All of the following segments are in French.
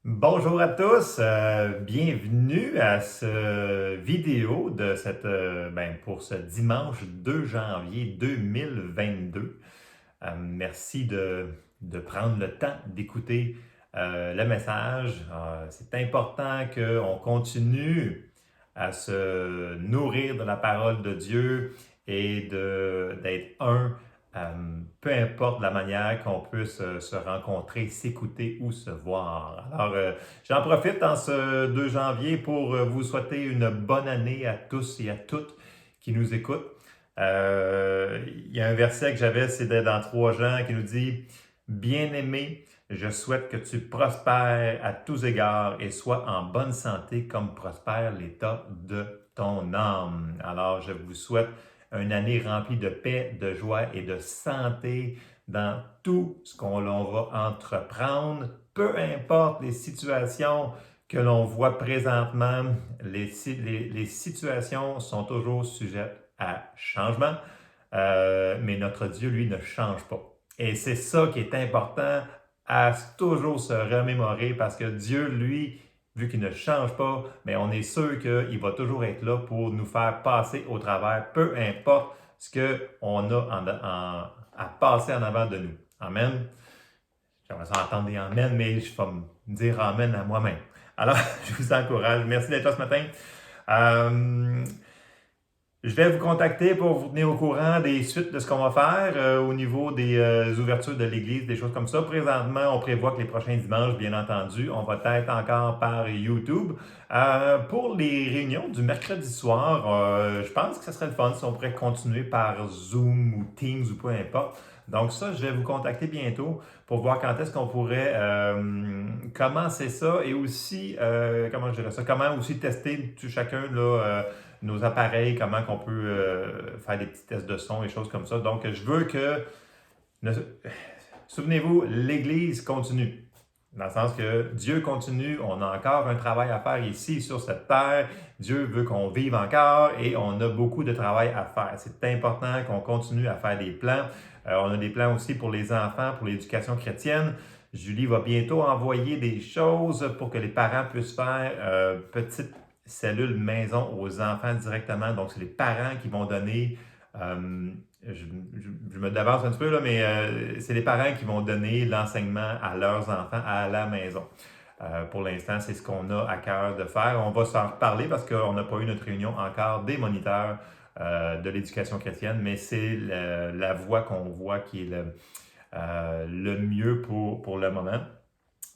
Bonjour à tous, bienvenue à ce vidéo de pour ce dimanche 2 janvier 2022. Merci de prendre le temps d'écouter le message. C'est important qu'on continue à se nourrir de la parole de Dieu et d'être peu importe la manière qu'on puisse se rencontrer, s'écouter ou se voir. Alors, j'en profite en ce 2 janvier pour vous souhaiter une bonne année à tous et à toutes qui nous écoutent. Il y a un verset que j'avais, c'est dans 3 Jean qui nous dit Bien-aimé, je souhaite que tu prospères à tous égards et sois en bonne santé comme prospère l'état de ton âme. Alors, je vous souhaite une année remplie de paix, de joie et de santé dans tout ce qu'on va entreprendre, peu importe les situations que l'on voit présentement, les situations sont toujours sujettes à changement, mais notre Dieu, lui, ne change pas. Et c'est ça qui est important à toujours se remémorer parce que Dieu, lui, vu qu'il ne change pas, mais on est sûr qu'il va toujours être là pour nous faire passer au travers, peu importe ce qu'on a à passer en avant de nous. Amen. J'aimerais ça entendre des amen, mais je vais me dire amen à moi-même. Alors, je vous encourage. Merci d'être là ce matin. Euh, je vais vous contacter pour vous tenir au courant des suites de ce qu'on va faire au niveau des ouvertures de l'Église, des choses comme ça. Présentement, on prévoit que les prochains dimanches, bien entendu, on va être encore par YouTube. Pour les réunions du mercredi soir, je pense que ce serait le fun si on pourrait continuer par Zoom ou Teams ou peu importe. Donc ça, je vais vous contacter bientôt pour voir quand est-ce qu'on pourrait commencer ça et aussi, comment je dirais ça, comment aussi tester chacun là, nos appareils, comment qu'on peut faire des petits tests de son et choses comme ça. Donc, je veux que, souvenez-vous, l'Église continue. Dans le sens que Dieu continue, on a encore un travail à faire ici sur cette terre. Dieu veut qu'on vive encore et on a beaucoup de travail à faire. C'est important qu'on continue à faire des plans. On a des plans aussi pour les enfants, pour l'éducation chrétienne. Julie va bientôt envoyer des choses pour que les parents puissent faire petite cellule maison aux enfants directement. Donc, c'est les parents qui vont donner je me devance un petit peu, là, mais c'est les parents qui vont donner l'enseignement à leurs enfants à la maison. Pour l'instant, c'est ce qu'on a à cœur de faire. On va s'en reparler parce qu'on n'a pas eu notre réunion encore des moniteurs de l'éducation chrétienne, mais c'est la voie qu'on voit qui est le mieux pour le moment.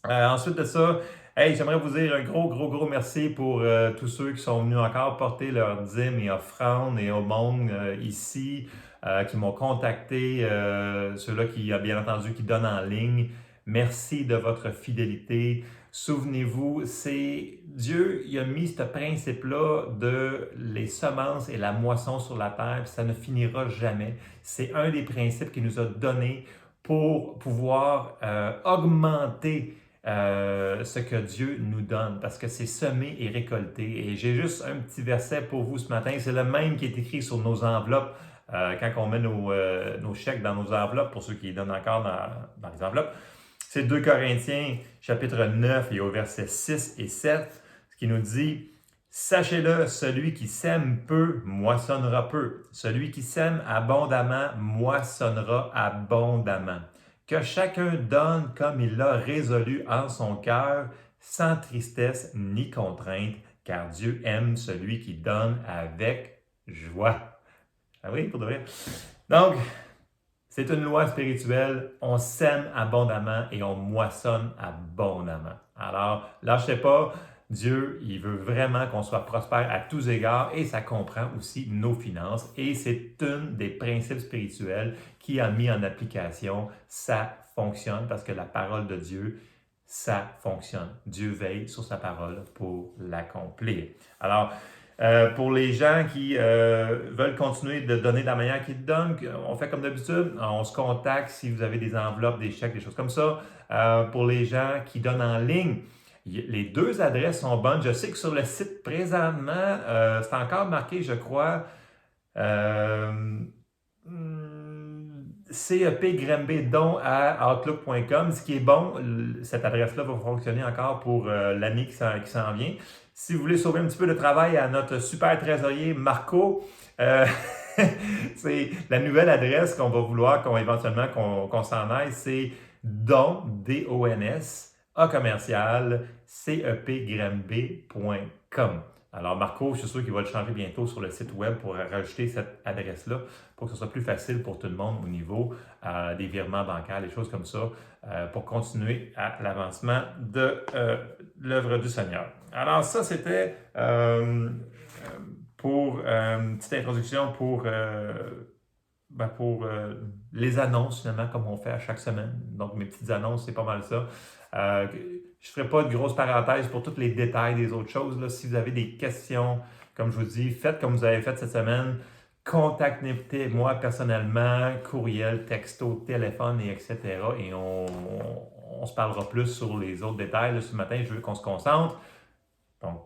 Ensuite de ça, hey, j'aimerais vous dire un gros merci pour tous ceux qui sont venus encore porter leurs dîmes et offrandes et aumônes ici, qui m'ont contacté, ceux-là qui, bien entendu, qui donnent en ligne. Merci de votre fidélité. Souvenez-vous, c'est Dieu, il a mis ce principe-là de les semences et la moisson sur la terre, puis ça ne finira jamais. C'est un des principes qu'il nous a donné pour pouvoir augmenter ce que Dieu nous donne, parce que c'est semé et récolté. Et j'ai juste un petit verset pour vous ce matin. C'est le même qui est écrit sur nos enveloppes quand on met nos chèques dans nos enveloppes, pour ceux qui les donnent encore dans les enveloppes. C'est 2 Corinthiens, chapitre 9, et au verset 6 et 7, ce qui nous dit Sachez-le, celui qui sème peu moissonnera peu. Celui qui sème abondamment moissonnera abondamment. Que chacun donne comme il l'a résolu en son cœur, sans tristesse ni contrainte, car Dieu aime celui qui donne avec joie. Ah oui, pour de vrai. Donc, c'est une loi spirituelle. On sème abondamment et on moissonne abondamment. Alors, lâchez pas. Dieu, il veut vraiment qu'on soit prospère à tous égards et ça comprend aussi nos finances. Et c'est un des principes spirituels qui a mis en application. Ça fonctionne parce que la parole de Dieu, ça fonctionne. Dieu veille sur sa parole pour l'accomplir. Alors, pour les gens qui veulent continuer de donner de la manière qu'ils donnent, on fait comme d'habitude, on se contacte si vous avez des enveloppes, des chèques, des choses comme ça. Pour les gens qui donnent en ligne, les 2 adresses sont bonnes. Je sais que sur le site présentement, c'est encore marqué, je crois, cepgrembedon à outlook.com. Ce qui est bon, cette adresse-là va fonctionner encore pour l'année qui s'en vient. Si vous voulez sauver un petit peu de travail à notre super trésorier Marco, c'est la nouvelle adresse qu'on va vouloir éventuellement qu'on s'en aille, c'est DONS, A commercial, cepgrembé.com. Alors, Marco, je suis sûr qu'il va le changer bientôt sur le site web pour rajouter cette adresse-là pour que ce soit plus facile pour tout le monde au niveau des virements bancaires, des choses comme ça, pour continuer à l'avancement de l'œuvre du Seigneur. Alors, ça, c'était pour une petite introduction pour les annonces, finalement, comme on fait à chaque semaine. Donc, mes petites annonces, c'est pas mal ça. Je ne ferai pas de grosses parenthèses pour tous les détails des autres choses. Là. Si vous avez des questions, comme je vous dis, faites comme vous avez fait cette semaine. Contactez-moi personnellement, courriel, texto, téléphone, et etc. Et on se parlera plus sur les autres détails. Là, ce matin, je veux qu'on se concentre. Donc,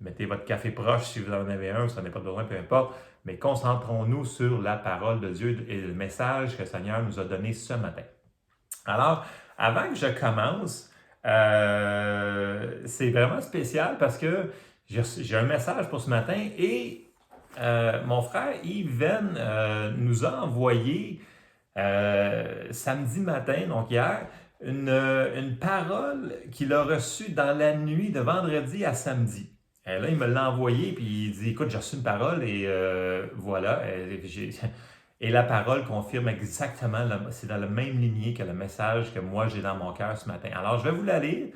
mettez votre café proche si vous en avez un, si vous n'en avez pas besoin, peu importe. Mais concentrons-nous sur la parole de Dieu et le message que le Seigneur nous a donné ce matin. Alors, avant que je commence, c'est vraiment spécial parce que j'ai un message pour ce matin et mon frère Yves Venn nous a envoyé samedi matin, donc hier, une parole qu'il a reçue dans la nuit de vendredi à samedi. Et là, il me l'a envoyé, puis il dit, écoute, j'ai reçu une parole et voilà. Et la parole confirme exactement, c'est dans la même lignée que le message que moi j'ai dans mon cœur ce matin. Alors, je vais vous la lire.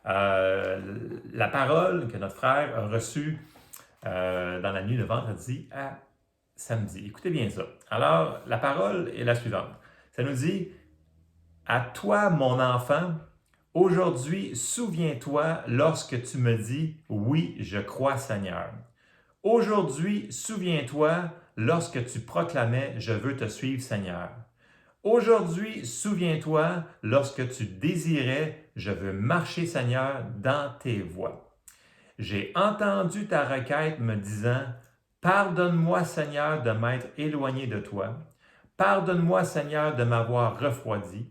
La parole que notre frère a reçue dans la nuit de vendredi à samedi. Écoutez bien ça. Alors, la parole est la suivante. Ça nous dit, à toi, mon enfant, aujourd'hui, souviens-toi lorsque tu me dis, oui, je crois, Seigneur. Aujourd'hui, souviens-toi lorsque tu proclamais, je veux te suivre, Seigneur. Aujourd'hui, souviens-toi lorsque tu désirais, je veux marcher, Seigneur, dans tes voies. J'ai entendu ta requête me disant, pardonne-moi, Seigneur, de m'être éloigné de toi. Pardonne-moi, Seigneur, de m'avoir refroidi.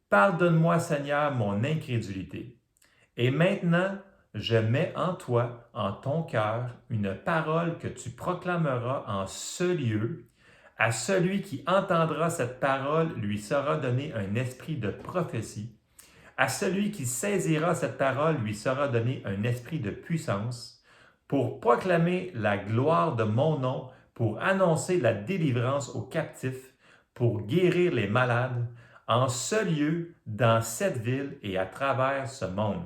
Pardonne-moi, Seigneur, mon incrédulité. Et maintenant, je mets en toi, en ton cœur, une parole que tu proclameras en ce lieu. À celui qui entendra cette parole, lui sera donné un esprit de prophétie. À celui qui saisira cette parole, lui sera donné un esprit de puissance pour proclamer la gloire de mon nom, pour annoncer la délivrance aux captifs, pour guérir les malades, en ce lieu, dans cette ville et à travers ce monde.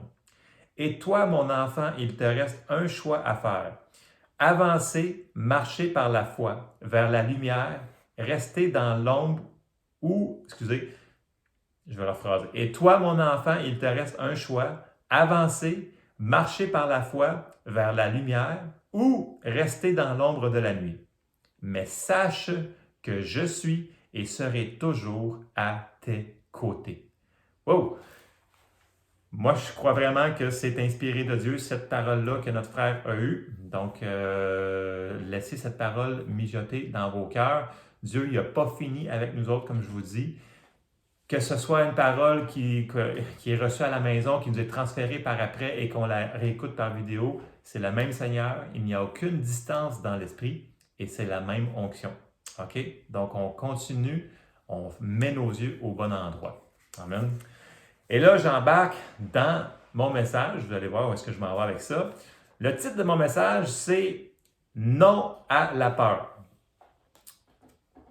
Et toi, mon enfant, il te reste un choix à faire. Avancer, marcher par la foi vers la lumière, rester dans l'ombre ou, je vais rephraser. Et toi, mon enfant, il te reste un choix. Avancer, marcher par la foi vers la lumière ou rester dans l'ombre de la nuit. Mais sache que je suis et serai toujours à tes côtés. Wow! Moi, je crois vraiment que c'est inspiré de Dieu, cette parole-là que notre frère a eue. Donc, laissez cette parole mijoter dans vos cœurs. Dieu, il n'a pas fini avec nous autres, comme je vous dis. Que ce soit une parole qui est reçue à la maison, qui nous est transférée par après et qu'on la réécoute par vidéo, c'est le même Seigneur. Il n'y a aucune distance dans l'esprit et c'est la même onction. OK? Donc, on continue, on met nos yeux au bon endroit. Amen. Et là, j'embarque dans mon message. Vous allez voir où est-ce que je m'en vais avec ça. Le titre de mon message, c'est « Non à la peur ».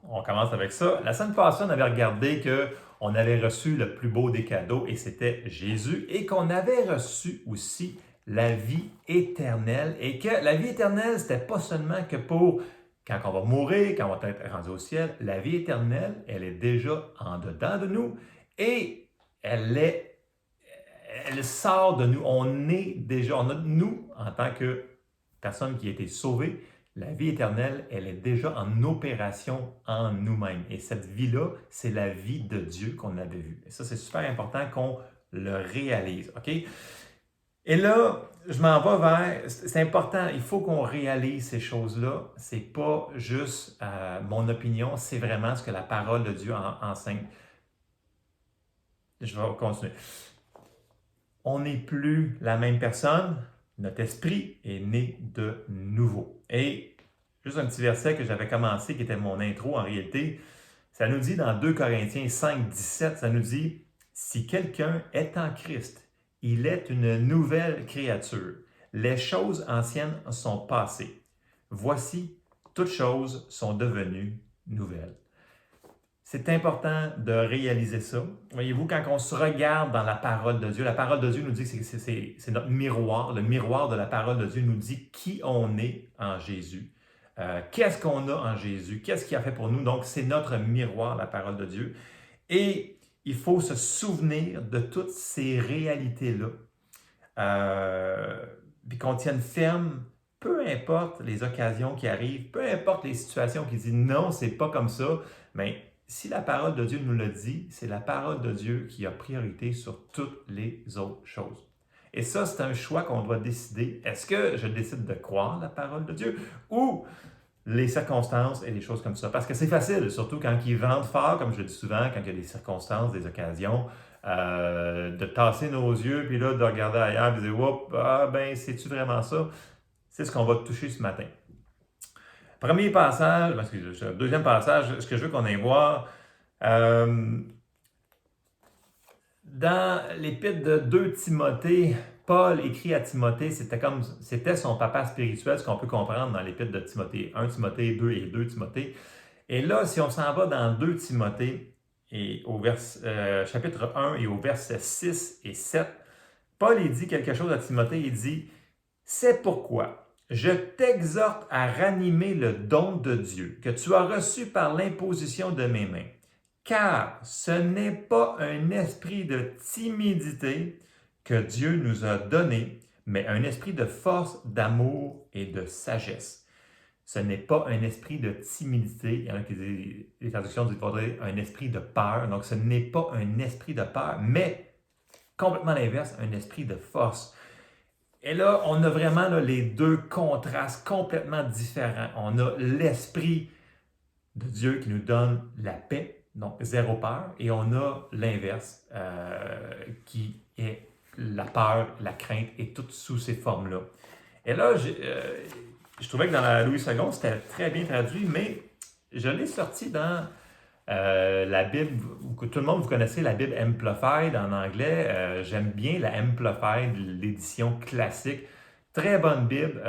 On commence avec ça. La semaine passée, on avait regardé qu'on avait reçu le plus beau des cadeaux et c'était Jésus et qu'on avait reçu aussi la vie éternelle et que la vie éternelle, c'était pas seulement que pour quand on va mourir, quand on va être rendu au ciel. La vie éternelle, elle est déjà en dedans de nous et elle sort de nous. On est déjà, nous, en tant que personne qui a été sauvée, la vie éternelle, elle est déjà en opération en nous-mêmes. Et cette vie-là, c'est la vie de Dieu qu'on avait vue. Et ça, c'est super important qu'on le réalise. OK? Et là, je m'en vais vers, c'est important, il faut qu'on réalise ces choses-là. C'est pas juste mon opinion, c'est vraiment ce que la parole de Dieu enseigne. Je vais continuer. On n'est plus la même personne, notre esprit est né de nouveau. Et juste un petit verset que j'avais commencé, qui était mon intro en réalité, ça nous dit dans 2 Corinthiens 5, 17, ça nous dit « Si quelqu'un est en Christ, il est une nouvelle créature. Les choses anciennes sont passées. Voici, toutes choses sont devenues nouvelles. » C'est important de réaliser ça. Voyez-vous, quand on se regarde dans la parole de Dieu, la parole de Dieu nous dit que c'est notre miroir. Le miroir de la parole de Dieu nous dit qui on est en Jésus. Qu'est-ce qu'on a en Jésus? Qu'est-ce qu'il a fait pour nous? Donc, c'est notre miroir, la parole de Dieu. Et il faut se souvenir de toutes ces réalités-là. Puis qu'on tienne ferme, peu importe les occasions qui arrivent, peu importe les situations qui disent non, c'est pas comme ça, mais si la parole de Dieu nous le dit, c'est la parole de Dieu qui a priorité sur toutes les autres choses. Et ça, c'est un choix qu'on doit décider. Est-ce que je décide de croire la parole de Dieu ou les circonstances et les choses comme ça? Parce que c'est facile, surtout quand ils vendent fort, comme je le dis souvent, quand il y a des circonstances, des occasions, de tasser nos yeux, puis là, de regarder ailleurs, et de dire « Oups, c'est-tu vraiment ça? » C'est ce qu'on va toucher ce matin. Premier passage, deuxième passage, ce que je veux qu'on aille voir, dans l'épître de 2 Timothée, Paul écrit à Timothée, c'était son papa spirituel, ce qu'on peut comprendre dans l'épître de Timothée, 1 Timothée, 2 et 2 Timothée. Et là, si on s'en va dans 2 Timothée, et chapitre 1 et au verset 6 et 7, Paul il dit quelque chose à Timothée, il dit « C'est pourquoi je t'exhorte à ranimer le don de Dieu que tu as reçu par l'imposition de mes mains, car ce n'est pas un esprit de timidité que Dieu nous a donné, mais un esprit de force, d'amour et de sagesse. » Ce n'est pas un esprit de timidité. Il y en a qui disent, les traductions disent un esprit de peur. Donc, ce n'est pas un esprit de peur, mais complètement l'inverse, un esprit de force. Et là, on a vraiment les deux contrastes complètement différents. On a l'esprit de Dieu qui nous donne la paix, donc zéro peur, et on a l'inverse qui est la peur, la crainte et toutes sous ces formes-là. Et là, je trouvais que dans la Louis II, c'était très bien traduit, mais je l'ai sorti dans la Bible, que tout le monde, vous connaissez la Bible Amplified en anglais. J'aime bien la Amplified, l'édition classique. Très bonne Bible.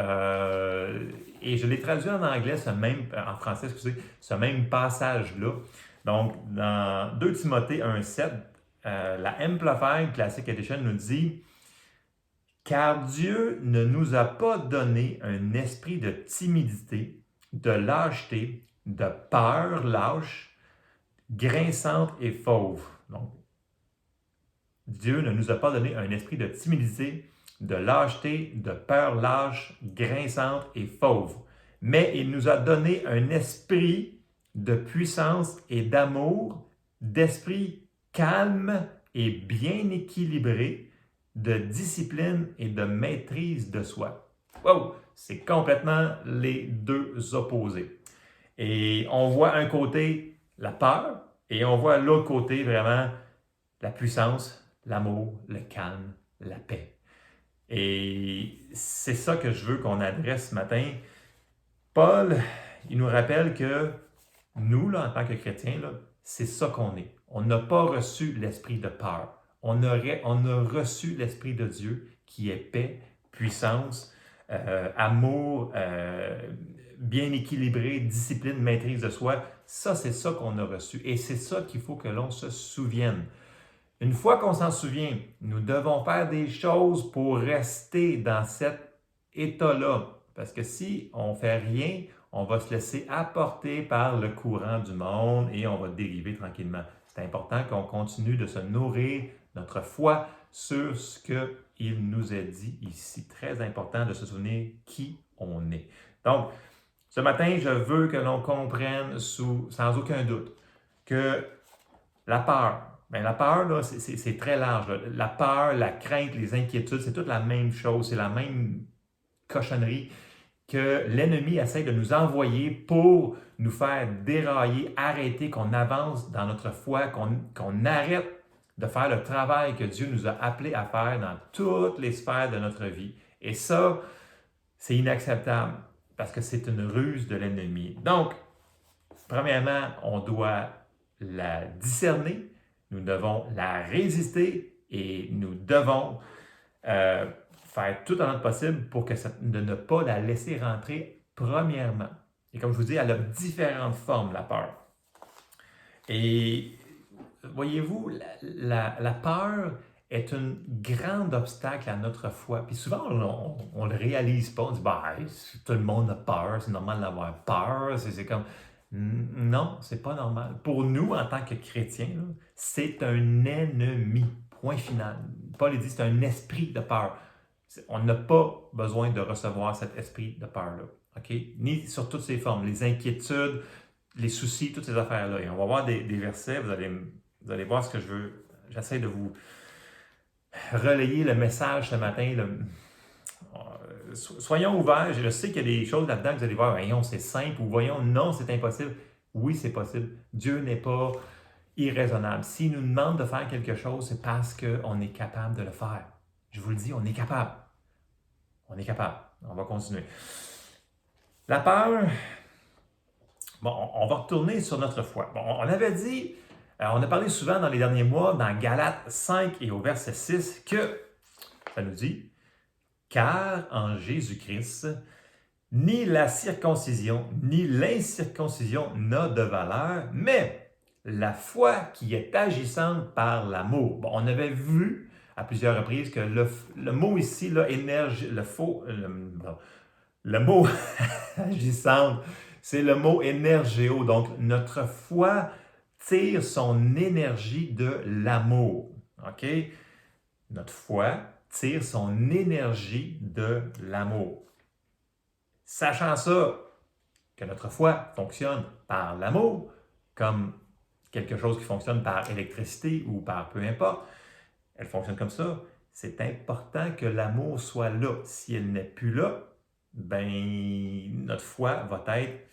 Et je l'ai traduit en anglais, en français, excusez, ce même passage-là. Donc, dans 2 Timothée 1,7, la Amplified Classic Edition nous dit « Car Dieu ne nous a pas donné un esprit de timidité, de lâcheté, de peur lâche, grinçante et fauve. » Donc, Dieu ne nous a pas donné un esprit de timidité, de lâcheté, de peur lâche, grinçante et fauve. Mais il nous a donné un esprit de puissance et d'amour, d'esprit calme et bien équilibré, de discipline et de maîtrise de soi. Wow! C'est complètement les deux opposés. Et on voit un côté la peur, et on voit l'autre côté vraiment la puissance, l'amour, le calme, la paix. Et c'est ça que je veux qu'on adresse ce matin. Paul, il nous rappelle que nous, là, en tant que chrétiens, là, c'est ça qu'on est. On n'a pas reçu l'esprit de peur. On a reçu l'esprit de Dieu qui est paix, puissance, amour, bien équilibré, discipline, maîtrise de soi. Ça, c'est ça qu'on a reçu. Et c'est ça qu'il faut que l'on se souvienne. Une fois qu'on s'en souvient, nous devons faire des choses pour rester dans cet état-là. Parce que si on ne fait rien, on va se laisser apporter par le courant du monde et on va dériver tranquillement. C'est important qu'on continue de se nourrir notre foi sur ce qu'il nous a dit ici. Très important de se souvenir qui on est. Donc, ce matin, je veux que l'on comprenne sans aucun doute que la peur, Bien, la peur, là, c'est très large, là. La peur, la crainte, les inquiétudes, c'est toute la même chose, c'est la même cochonnerie que l'ennemi essaie de nous envoyer pour nous faire dérailler, arrêter, qu'on avance dans notre foi, qu'on arrête de faire le travail que Dieu nous a appelé à faire dans toutes les sphères de notre vie. Et ça, c'est inacceptable parce que c'est une ruse de l'ennemi. Donc, premièrement, on doit la discerner, nous devons la résister et nous devons faire tout en notre possible pour de ne pas la laisser rentrer premièrement. Et comme je vous dis, elle a différentes formes, la peur. Et voyez-vous, la peur est un grand obstacle à notre foi. Puis souvent, on ne le réalise pas. On dit, bah, tout le monde a peur, c'est normal d'avoir peur. C'est comme, non, c'est pas normal. Pour nous, en tant que chrétiens, là, c'est un ennemi. Point final. Paul dit, c'est un esprit de peur. On n'a pas besoin de recevoir cet esprit de peur-là. Okay? Ni sur toutes ses formes, les inquiétudes, les soucis, toutes ces affaires-là. Et on va voir des versets, vous allez voir ce que je veux. J'essaie de vous relayer le message ce matin. Soyons ouverts. Je sais qu'il y a des choses là-dedans que vous allez voir, voyons, c'est simple, ou voyons, non, c'est impossible. Oui, c'est possible. Dieu n'est pas irraisonnable. S'il nous demande de faire quelque chose, c'est parce qu'on est capable de le faire. Je vous le dis, on est capable. On est capable. On va continuer. La peur, bon, on va retourner sur notre foi. Bon, on avait dit, on a parlé souvent dans les derniers mois, dans Galates 5 et au verset 6, que, ça nous dit, car en Jésus-Christ, ni la circoncision, ni l'incirconcision n'a de valeur, mais la foi qui est agissante par l'amour. Bon, on avait vu à plusieurs reprises que le mot ici, là, le mot agissante, c'est le mot énergéo. Donc, notre foi tire son énergie de l'amour. OK? Notre foi tire son énergie de l'amour. Sachant ça, que notre foi fonctionne par l'amour, comme quelque chose qui fonctionne par électricité ou par peu importe, elle fonctionne comme ça. C'est important que l'amour soit là. Si elle n'est plus là, ben notre foi va être,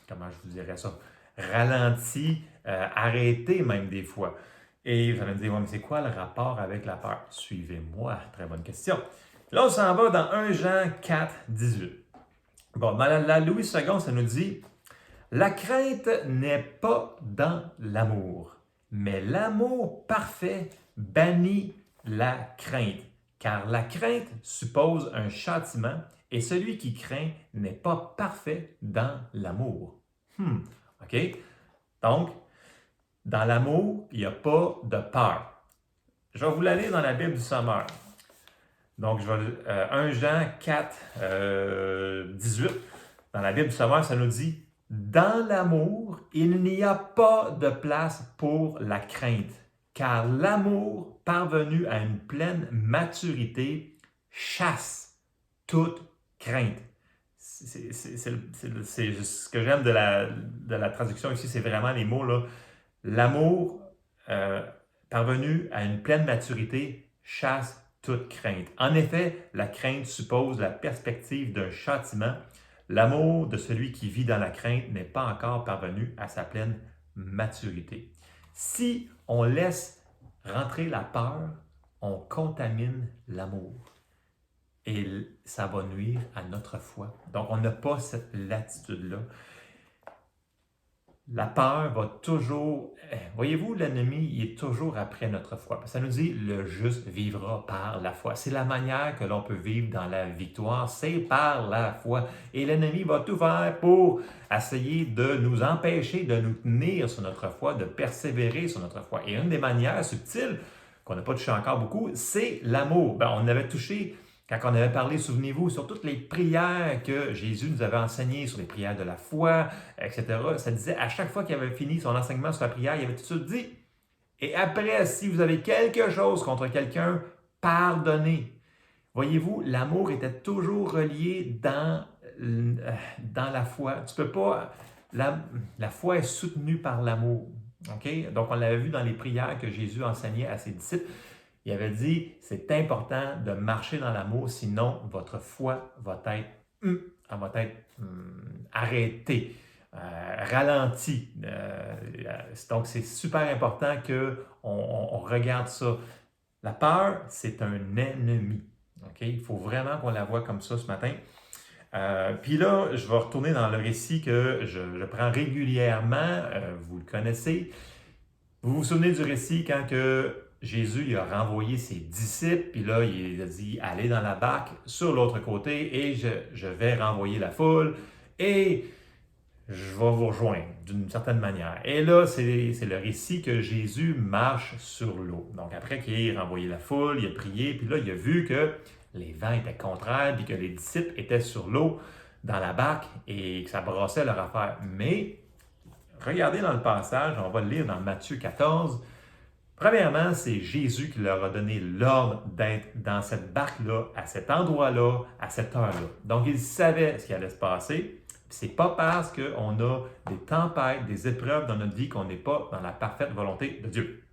comment je vous dirais ça, ralentie, arrêtée même des fois. Et vous allez me dire, ouais, mais c'est quoi le rapport avec la peur? Suivez-moi, très bonne question. Là, on s'en va dans 1 Jean 4, 18. Bon, dans la Louis II, ça nous dit, la crainte n'est pas dans l'amour, mais l'amour parfait bannit la crainte, car la crainte suppose un châtiment et celui qui craint n'est pas parfait dans l'amour. OK? Donc, dans l'amour, il n'y a pas de peur. Je vais vous la lire dans la Bible du Sommeur. Donc, 1 Jean 4, 18. Dans la Bible du Sommeur, ça nous dit, dans l'amour, il n'y a pas de place pour la crainte, car l'amour, parvenu à une pleine maturité, chasse toute crainte. C'est ce que j'aime de la traduction ici, c'est vraiment les mots là. L'amour, parvenu à une pleine maturité, chasse toute crainte. En effet, la crainte suppose la perspective d'un châtiment. L'amour de celui qui vit dans la crainte n'est pas encore parvenu à sa pleine maturité. Si on laisse rentrer la peur, on contamine l'amour. Et ça va nuire à notre foi. Donc, on n'a pas cette latitude-là. La peur va toujours... Voyez-vous, l'ennemi, il est toujours après notre foi. Ça nous dit, le juste vivra par la foi. C'est la manière que l'on peut vivre dans la victoire, c'est par la foi. Et l'ennemi va tout faire pour essayer de nous empêcher de nous tenir sur notre foi, de persévérer sur notre foi. Et une des manières subtiles, qu'on n'a pas touché encore beaucoup, c'est l'amour. On avait touché... Quand on avait parlé, souvenez-vous, sur toutes les prières que Jésus nous avait enseignées, sur les prières de la foi, etc., ça disait, à chaque fois qu'il avait fini son enseignement sur la prière, il avait tout de suite dit, et après, si vous avez quelque chose contre quelqu'un, pardonnez. Voyez-vous, l'amour était toujours relié dans la foi. Tu peux pas... La foi est soutenue par l'amour. OK? Donc, on l'avait vu dans les prières que Jésus enseignait à ses disciples. Il avait dit, c'est important de marcher dans l'amour, sinon votre foi va être, elle va être arrêtée, ralentie. Donc, c'est super important qu'on regarde ça. La peur, c'est un ennemi. OK? Il faut vraiment qu'on la voie comme ça ce matin. Puis là, je vais retourner dans le récit que je prends régulièrement. Vous le connaissez. Vous vous souvenez du récit quand que Jésus il a renvoyé ses disciples, puis là, il a dit, allez dans la barque sur l'autre côté et je vais renvoyer la foule et je vais vous rejoindre d'une certaine manière. Et là, c'est le récit que Jésus marche sur l'eau. Donc après qu'il ait renvoyé la foule, il a prié, puis là, il a vu que les vents étaient contraires, puis que les disciples étaient sur l'eau dans la barque et que ça brassait leur affaire. Mais regardez dans le passage, on va le lire dans Matthieu 14. Premièrement, c'est Jésus qui leur a donné l'ordre d'être dans cette barque-là, à cet endroit-là, à cette heure-là. Donc, ils savaient ce qui allait se passer. Ce n'est pas parce qu'on a des tempêtes, des épreuves dans notre vie qu'on n'est pas dans la parfaite volonté de Dieu.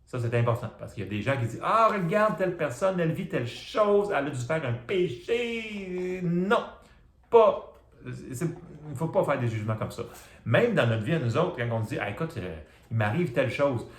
Ça, c'est important parce qu'il y a des gens qui disent « Ah, regarde telle personne, elle vit telle chose, elle a dû faire un péché. » Non, pas. Il ne faut pas faire des jugements comme ça. Même dans notre vie à nous autres, quand on se dit ah, « Écoute, il m'arrive telle chose. »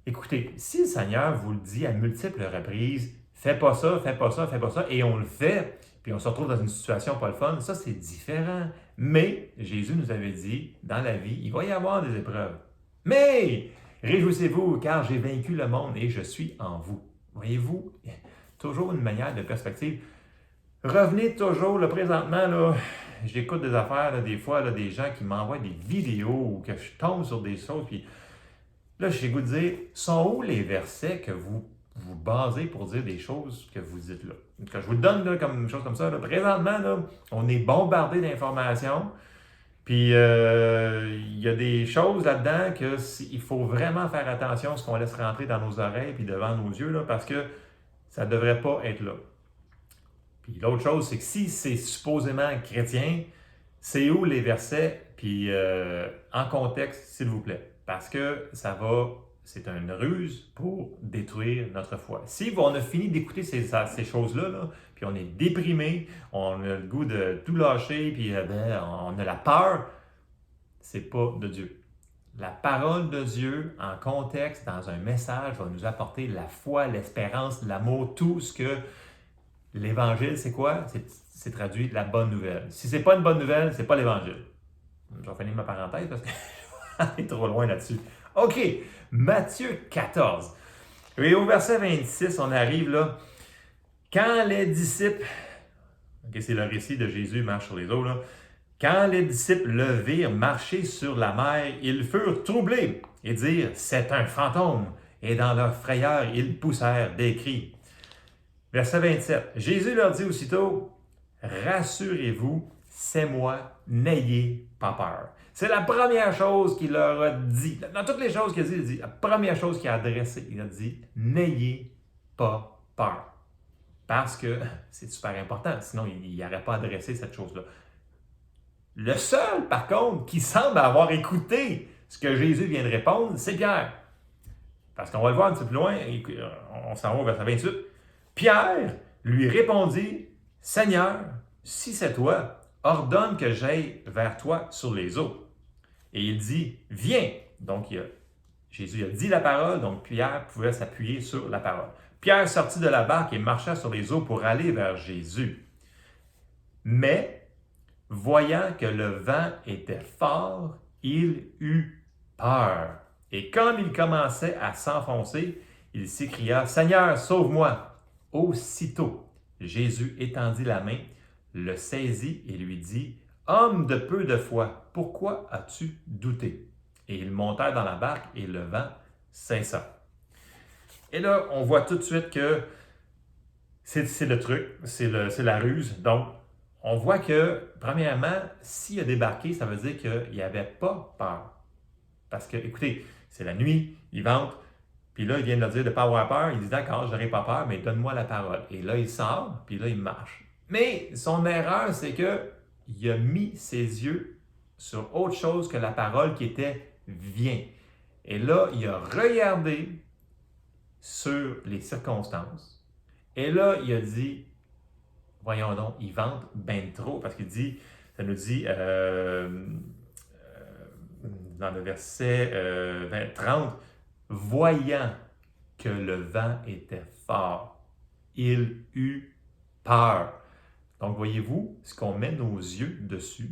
Écoutez, si le Seigneur vous le dit à multiples reprises, « Fais pas ça, fais pas ça, fais pas ça. » Et on le fait, puis on se retrouve dans une situation pas le fun, ça c'est différent. Mais Jésus nous avait dit, dans la vie, il va y avoir des épreuves. Mais réjouissez-vous, car j'ai vaincu le monde et je suis en vous. Voyez-vous, toujours une manière de perspective. Revenez toujours, là, présentement, là, j'écoute des affaires, là, des fois, là, des gens qui m'envoient des vidéos ou que je tombe sur des choses, puis là, j'ai le goût de dire, sont où les versets que vous basez pour dire des choses que vous dites là? Que je vous le donne là, comme une chose comme ça. Là. Présentement, là, on est bombardé d'informations. Puis, il y a des choses là-dedans qu'il faut vraiment faire attention à ce qu'on laisse rentrer dans nos oreilles puis devant nos yeux, là, parce que ça ne devrait pas être là. Puis l'autre chose, c'est que si c'est supposément chrétien, c'est où les versets? Puis, en contexte, s'il vous plaît. Parce que c'est une ruse pour détruire notre foi. Si on a fini d'écouter ces choses-là, là, puis on est déprimé, on a le goût de tout lâcher, puis on a la peur, c'est pas de Dieu. La parole de Dieu, en contexte, dans un message, va nous apporter la foi, l'espérance, l'amour, tout ce que l'Évangile, c'est quoi? C'est traduit la bonne nouvelle. Si c'est pas une bonne nouvelle, c'est pas l'Évangile. Je vais finir ma parenthèse parce que on est trop loin là-dessus. OK, Matthieu 14. Et au verset 26, on arrive là. Quand les disciples, OK, c'est le récit de Jésus marche sur les eaux, là. Quand les disciples le virent marcher sur la mer, ils furent troublés et dirent, c'est un fantôme. Et dans leur frayeur, ils poussèrent des cris. Verset 27. Jésus leur dit aussitôt, rassurez-vous, c'est moi, n'ayez pas peur. C'est la première chose qu'il leur a dit. Dans toutes les choses qu'il a dit, il a dit, la première chose qu'il a adressée, il a dit, n'ayez pas peur. Parce que c'est super important, sinon il n'aurait pas adressé cette chose-là. Le seul, par contre, qui semble avoir écouté ce que Jésus vient de répondre, c'est Pierre. Parce qu'on va le voir un petit peu plus loin, on s'en va au verset 28. Pierre lui répondit, Seigneur, si c'est toi, ordonne que j'aille vers toi sur les eaux. Et il dit, viens. Donc, Jésus a dit la parole, donc Pierre pouvait s'appuyer sur la parole. Pierre sortit de la barque et marcha sur les eaux pour aller vers Jésus. Mais, voyant que le vent était fort, il eut peur. Et comme il commençait à s'enfoncer, il s'écria, Seigneur, sauve-moi. Aussitôt, Jésus étendit la main, le saisit et lui dit, Homme de peu de foi, pourquoi as-tu douté? Et ils montèrent dans la barque et le vent cessa. Et là, on voit tout de suite que c'est le truc, c'est la ruse. Donc, on voit que, premièrement, s'il a débarqué, ça veut dire qu'il n'y avait pas peur. Parce que, écoutez, c'est la nuit, il vente, puis là, il vient de leur dire de ne pas avoir peur. Il dit, d'accord, je n'aurai pas peur, mais donne-moi la parole. Et là, il sort, puis là, il marche. Mais son erreur, c'est qu'il a mis ses yeux sur autre chose que la parole qui était « viens ». Et là, il a regardé sur les circonstances. Et là, il a dit, voyons donc, il vante ben trop, parce qu'il dit, ça nous dit dans le verset 30, voyant que le vent était fort, il eut peur. Donc, voyez-vous, ce qu'on met nos yeux dessus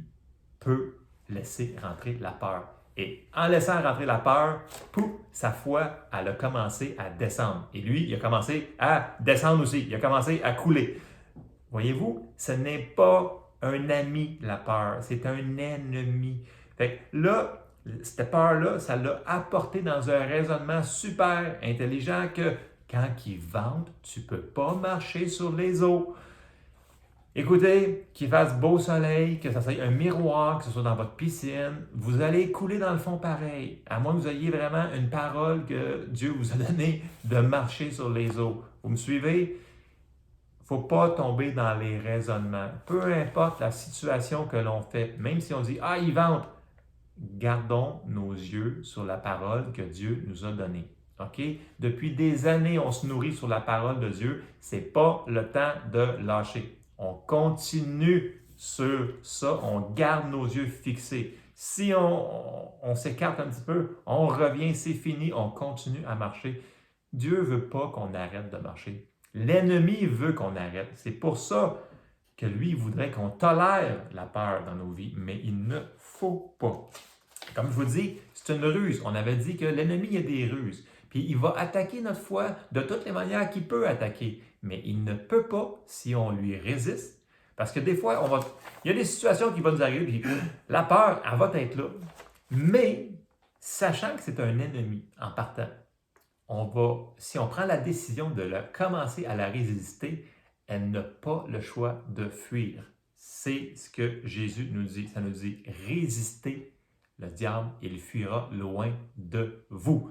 peut laisser rentrer la peur. Et en laissant rentrer la peur, pouf, sa foi, elle a commencé à descendre. Et lui, il a commencé à descendre aussi. Il a commencé à couler. Voyez-vous, ce n'est pas un ami, la peur. C'est un ennemi. Fait que là, cette peur-là, ça l'a apporté dans un raisonnement super intelligent que quand il vente, tu ne peux pas marcher sur les eaux. Écoutez, qu'il fasse beau soleil, que ça soit un miroir, que ce soit dans votre piscine, vous allez couler dans le fond pareil. À moins que vous ayez vraiment une parole que Dieu vous a donnée de marcher sur les eaux. Vous me suivez? Il ne faut pas tomber dans les raisonnements. Peu importe la situation que l'on fait, même si on dit « Ah, il vente », gardons nos yeux sur la parole que Dieu nous a donnée. OK? Depuis des années, on se nourrit sur la parole de Dieu. Ce n'est pas le temps de lâcher. On continue sur ça, on garde nos yeux fixés. Si on s'écarte un petit peu, on revient, c'est fini, on continue à marcher. Dieu ne veut pas qu'on arrête de marcher. L'ennemi veut qu'on arrête. C'est pour ça que lui il voudrait qu'on tolère la peur dans nos vies, mais il ne faut pas. Comme je vous dis, c'est une ruse. On avait dit que l'ennemi a des ruses. Puis il va attaquer notre foi de toutes les manières qu'il peut attaquer. Mais il ne peut pas si on lui résiste. Parce que des fois, il y a des situations qui vont nous arriver, puis la peur, elle va être là. Mais, sachant que c'est un ennemi en partant, si on prend la décision de commencer à la résister, elle n'a pas le choix de fuir. C'est ce que Jésus nous dit. Ça nous dit résister le diable, il fuira loin de vous.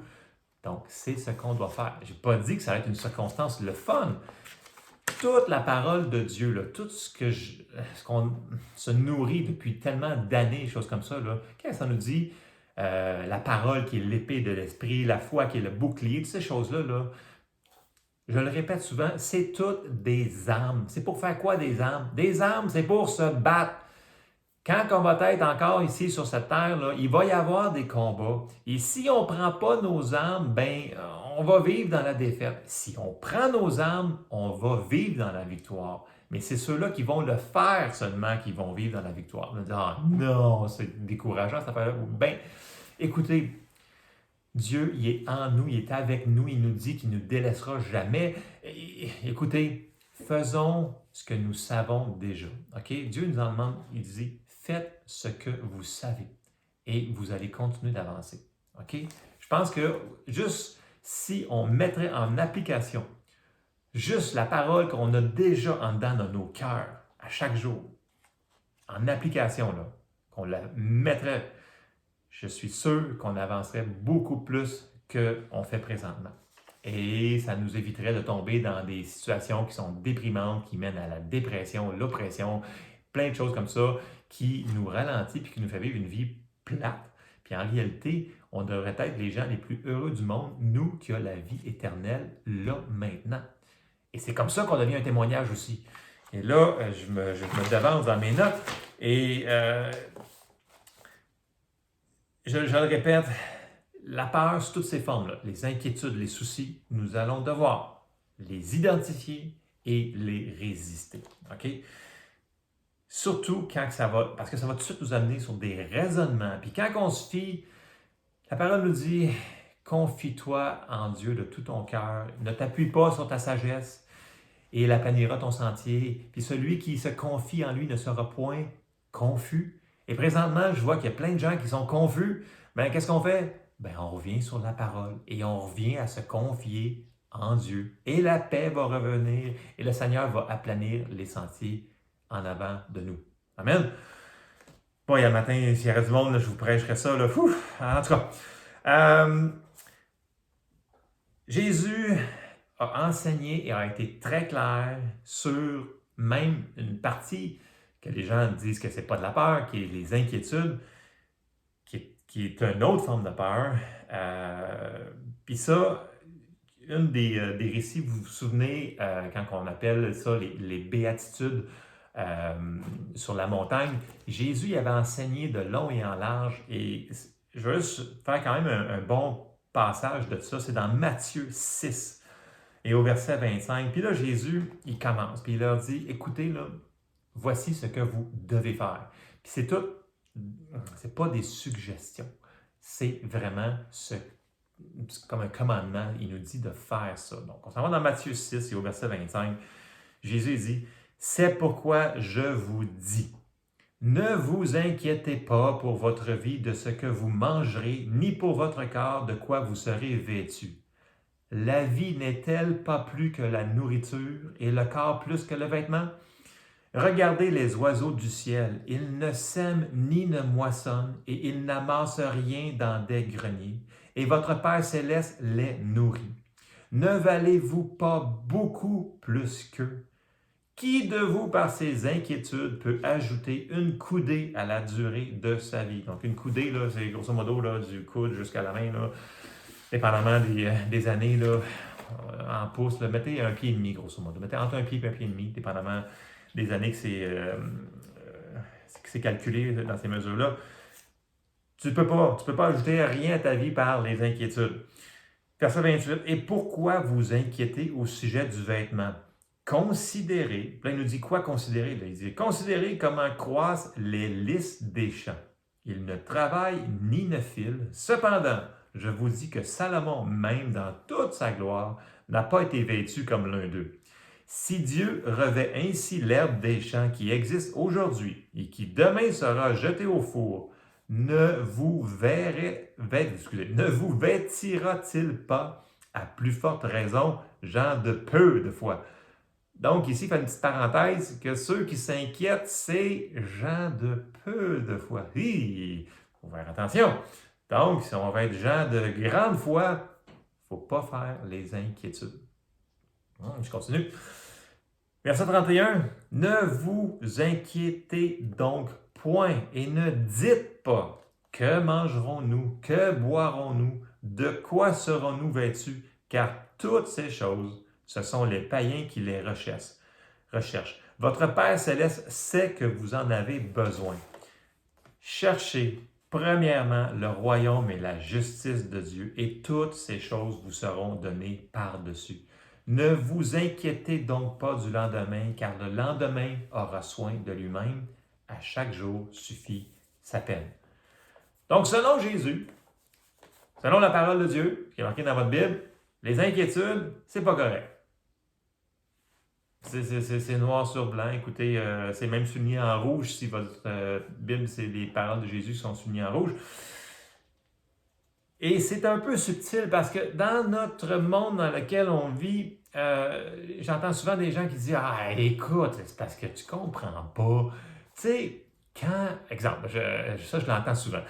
Donc, c'est ce qu'on doit faire. Je n'ai pas dit que ça va être une circonstance le fun. Toute la parole de Dieu, là, tout ce qu'on se nourrit depuis tellement d'années, choses comme ça, là, quand ça nous dit la parole qui est l'épée de l'esprit, la foi qui est le bouclier, toutes ces choses-là, là, je le répète souvent, c'est toutes des armes. C'est pour faire quoi des armes? Des armes, c'est pour se battre. Quand on va être encore ici sur cette terre, là, il va y avoir des combats. Et si on ne prend pas nos armes, ben, on va vivre dans la défaite. Si on prend nos armes, on va vivre dans la victoire. Mais c'est ceux-là qui vont le faire seulement qui vont vivre dans la victoire. On va dire, ah non, c'est décourageant cette affaire-là. Ben, écoutez, Dieu, il est en nous, il est avec nous, il nous dit qu'il ne nous délaissera jamais. Écoutez, faisons ce que nous savons déjà. OK? Dieu nous en demande, il dit, faites ce que vous savez et vous allez continuer d'avancer. OK? Je pense que juste si on mettrait en application juste la parole qu'on a déjà en dedans dans nos cœurs à chaque jour, en application, là, qu'on la mettrait, je suis sûr qu'on avancerait beaucoup plus qu'on fait présentement. Et ça nous éviterait de tomber dans des situations qui sont déprimantes, qui mènent à la dépression, l'oppression, plein de choses comme ça, qui nous ralentit et qui nous fait vivre une vie plate. Puis en réalité, on devrait être les gens les plus heureux du monde, nous qui avons la vie éternelle là, maintenant. Et c'est comme ça qu'on devient un témoignage aussi. Et là, je me devance dans mes notes et je le répète, la peur sous toutes ses formes, les inquiétudes, les soucis, nous allons devoir les identifier et les résister. OK? Surtout quand ça va, parce que ça va tout de suite nous amener sur des raisonnements. Puis quand on se fie, la parole nous dit, confie-toi en Dieu de tout ton cœur, ne t'appuie pas sur ta sagesse et il aplanira ton sentier. Puis celui qui se confie en lui ne sera point confus. Et présentement, je vois qu'il y a plein de gens qui sont confus. Bien, qu'est-ce qu'on fait? Bien, on revient sur la parole et on revient à se confier en Dieu. Et la paix va revenir et le Seigneur va aplanir les sentiers en avant de nous. Amen. Bon, il y a le matin, s'il y avait du monde, là, je vous prêcherais ça. Là. En tout cas, Jésus a enseigné et a été très clair sur même une partie que les gens disent que ce n'est pas de la peur, qui est les inquiétudes, qui qui est une autre forme de peur. Puis ça, une des récits, vous vous souvenez, quand on appelle ça les béatitudes sur la montagne, Jésus il avait enseigné de long et en large. Et je veux juste faire quand même un bon passage de ça. C'est dans Matthieu 6 et au verset 25. Puis là, Jésus, il commence. Puis il leur dit, écoutez, là, voici ce que vous devez faire. Puis c'est tout, c'est pas des suggestions. C'est vraiment comme un commandement. Il nous dit de faire ça. Donc, on s'en va dans Matthieu 6 et au verset 25. Jésus dit, c'est pourquoi je vous dis, ne vous inquiétez pas pour votre vie de ce que vous mangerez, ni pour votre corps de quoi vous serez vêtu. La vie n'est-elle pas plus que la nourriture et le corps plus que le vêtement? Regardez les oiseaux du ciel, ils ne sèment ni ne moissonnent et ils n'amassent rien dans des greniers, et votre Père céleste les nourrit. Ne valez-vous pas beaucoup plus qu'eux? Qui de vous, par ses inquiétudes, peut ajouter une coudée à la durée de sa vie? Donc, une coudée, là, c'est grosso modo là, du coude jusqu'à la main, là, dépendamment des années, là, en pouces. Là, mettez un pied et demi, grosso modo. Mettez entre un pied et un pied et demi, dépendamment des années que c'est calculé dans ces mesures-là. Tu ne peux pas ajouter rien à ta vie par les inquiétudes. Verset 28. Et pourquoi vous inquiétez au sujet du vêtement? Considérez, là il nous dit quoi considérer? Là, il dit considérez comment croissent les lys des champs. Ils ne travaillent ni ne filent. Cependant, je vous dis que Salomon, même dans toute sa gloire, n'a pas été vêtu comme l'un d'eux. Si Dieu revêt ainsi l'herbe des champs qui existe aujourd'hui et qui demain sera jetée au four, ne vous vêtira-t-il pas à plus forte raison, gens de peu de foi? Donc, ici, il fait une petite parenthèse que ceux qui s'inquiètent, c'est gens de peu de foi. Il faut faire attention. Donc, si on va être gens de grande foi, il ne faut pas faire les inquiétudes. Je continue. Verset 31. Ne vous inquiétez donc point et ne dites pas que mangerons-nous, que boirons-nous, de quoi serons-nous vêtus, car toutes ces choses, ce sont les païens qui les recherchent. Votre Père céleste sait que vous en avez besoin. Cherchez premièrement le royaume et la justice de Dieu, et toutes ces choses vous seront données par-dessus. Ne vous inquiétez donc pas du lendemain, car le lendemain aura soin de lui-même. À chaque jour suffit sa peine. Donc, selon Jésus, selon la parole de Dieu, qui est marquée dans votre Bible, les inquiétudes, c'est pas correct. C'est noir sur blanc. Écoutez, c'est même souligné en rouge si votre Bible, c'est les paroles de Jésus qui sont soulignées en rouge. Et c'est un peu subtil parce que dans notre monde dans lequel on vit, j'entends souvent des gens qui disent « Ah, écoute, c'est parce que tu comprends pas. » Tu sais, exemple, ça je l'entends souvent.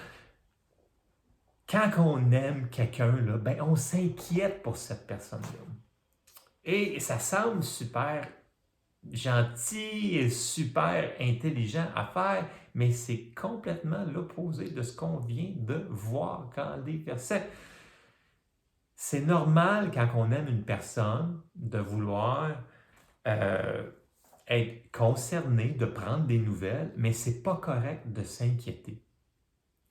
Quand on aime quelqu'un, là, ben, on s'inquiète pour cette personne-là. Et ça semble super gentil et super intelligent à faire, mais c'est complètement l'opposé de ce qu'on vient de voir dans les versets. C'est normal quand on aime une personne de vouloir être concerné, de prendre des nouvelles, mais c'est pas correct de s'inquiéter.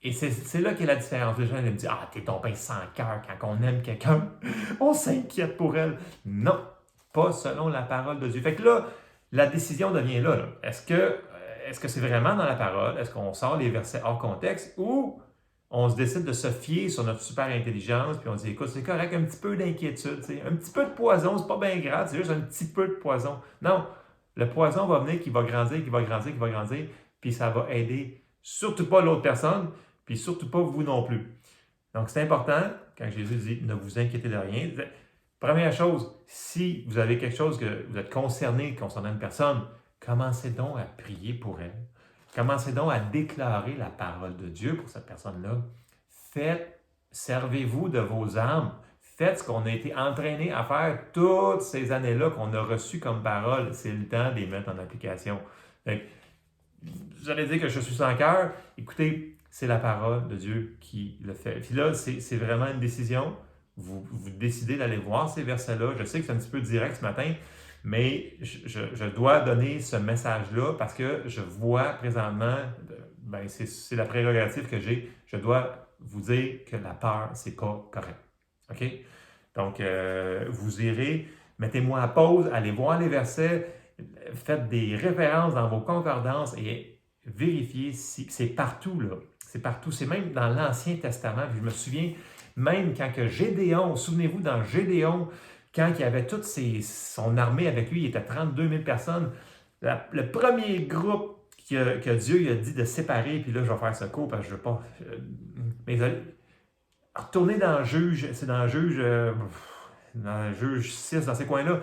Et c'est là qu'est la différence. Les gens me disent « Ah, t'es tombé sans cœur quand on aime quelqu'un, on s'inquiète pour elle. » Non, pas selon la parole de Dieu. Fait que là, la décision devient là. Est-ce que c'est vraiment dans la parole? Est-ce qu'on sort les versets hors contexte ou on se décide de se fier sur notre super intelligence puis on dit, écoute, c'est correct, un petit peu d'inquiétude, un petit peu de poison, c'est pas bien grave, c'est juste un petit peu de poison. Non, le poison va venir, qui va grandir, puis ça va aider surtout pas l'autre personne, puis surtout pas vous non plus. Donc, c'est important, quand Jésus dit, ne vous inquiétez de rien. Première chose, si vous avez quelque chose que vous êtes concerné concernant une personne, commencez donc à prier pour elle. Commencez donc à déclarer la parole de Dieu pour cette personne-là. Servez-vous de vos armes. Faites ce qu'on a été entraîné à faire toutes ces années-là qu'on a reçues comme parole. C'est le temps de les mettre en application. Donc, vous allez dire que je suis sans cœur. Écoutez, c'est la parole de Dieu qui le fait. Puis là, c'est vraiment une décision. Vous décidez d'aller voir ces versets-là. Je sais que c'est un petit peu direct ce matin, mais je dois donner ce message-là parce que je vois présentement, ben c'est la prérogative que j'ai. Je dois vous dire que la peur, c'est pas correct. OK? Donc, vous irez, mettez-moi à pause, allez voir les versets, faites des références dans vos concordances et vérifiez si c'est partout, là. C'est partout. C'est même dans l'Ancien Testament. Puis je me souviens, même quand que Gédéon, souvenez-vous, dans Gédéon, quand il avait toute son armée avec lui, il était 32 000 personnes, le premier groupe que Dieu il a dit de séparer, puis là, je vais faire ce cours parce que je ne veux pas... mais retournez dans le Juge, c'est dans le Juge, dans le Juge 6, dans ces coins-là.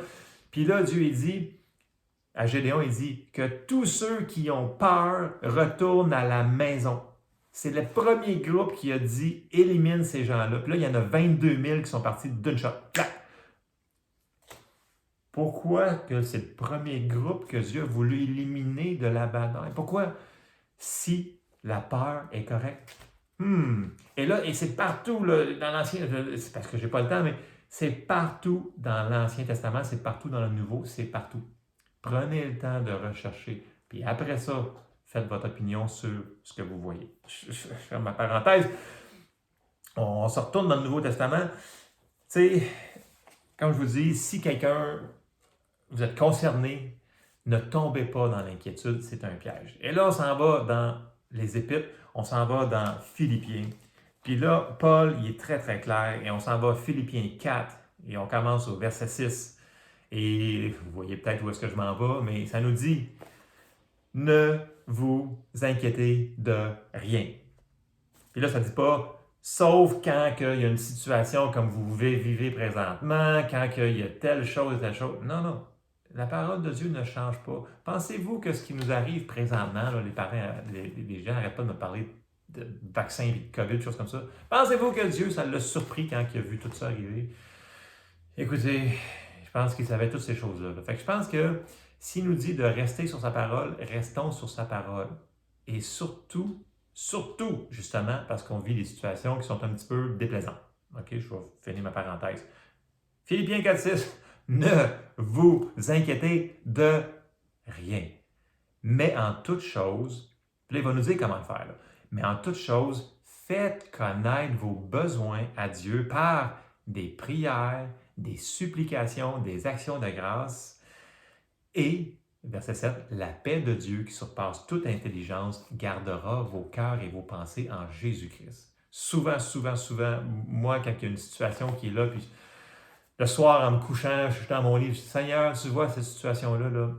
Puis là, Dieu, il dit, à Gédéon, il dit que tous ceux qui ont peur retournent à la maison. C'est le premier groupe qui a dit élimine ces gens-là. Puis là, il y en a 22 000 qui sont partis d'une shot. Pourquoi que c'est le premier groupe que Dieu a voulu éliminer de la bataille? Pourquoi? Si la peur est correcte. Et là, et c'est partout là, dans l'Ancien, c'est parce que je n'ai pas le temps, mais c'est partout dans l'Ancien Testament, c'est partout dans le Nouveau, c'est partout. Prenez le temps de rechercher. Puis après ça, faites votre opinion sur ce que vous voyez. Je ferme ma parenthèse. On se retourne dans le Nouveau Testament. Tu sais, comme je vous dis, si vous êtes concerné, ne tombez pas dans l'inquiétude, c'est un piège. Et là, on s'en va dans les Épîtres, on s'en va dans Philippiens. Puis là, Paul, il est très, très clair, et on s'en va Philippiens 4, et on commence au verset 6. Et vous voyez peut-être où est-ce que je m'en vais, mais ça nous dit, ne vous inquiétez de rien. Puis là, ça ne dit pas, sauf quand il y a une situation comme vous vivez présentement, quand il y a telle chose et telle chose. Non, non. La parole de Dieu ne change pas. Pensez-vous que ce qui nous arrive présentement, là, les parents, les gens n'arrêtent pas de me parler de vaccins, de COVID, des choses comme ça. Pensez-vous que Dieu, ça l'a surpris quand il a vu tout ça arriver? Écoutez, je pense qu'il savait toutes ces choses-là. Fait que je pense que s'il nous dit de rester sur sa parole, restons sur sa parole. Et surtout, justement, parce qu'on vit des situations qui sont un petit peu déplaisantes. OK, je vais finir ma parenthèse. Philippiens 4.6, ne vous inquiétez de rien. Mais en toute chose, puis là, il va nous dire comment le faire. Là. Mais en toute chose, faites connaître vos besoins à Dieu par des prières, des supplications, des actions de grâce. Et, verset 7, la paix de Dieu qui surpasse toute intelligence gardera vos cœurs et vos pensées en Jésus-Christ. Souvent, moi, quand il y a une situation qui est là, puis le soir, en me couchant, je suis dans mon livre, je dis, Seigneur, tu vois cette situation-là, là,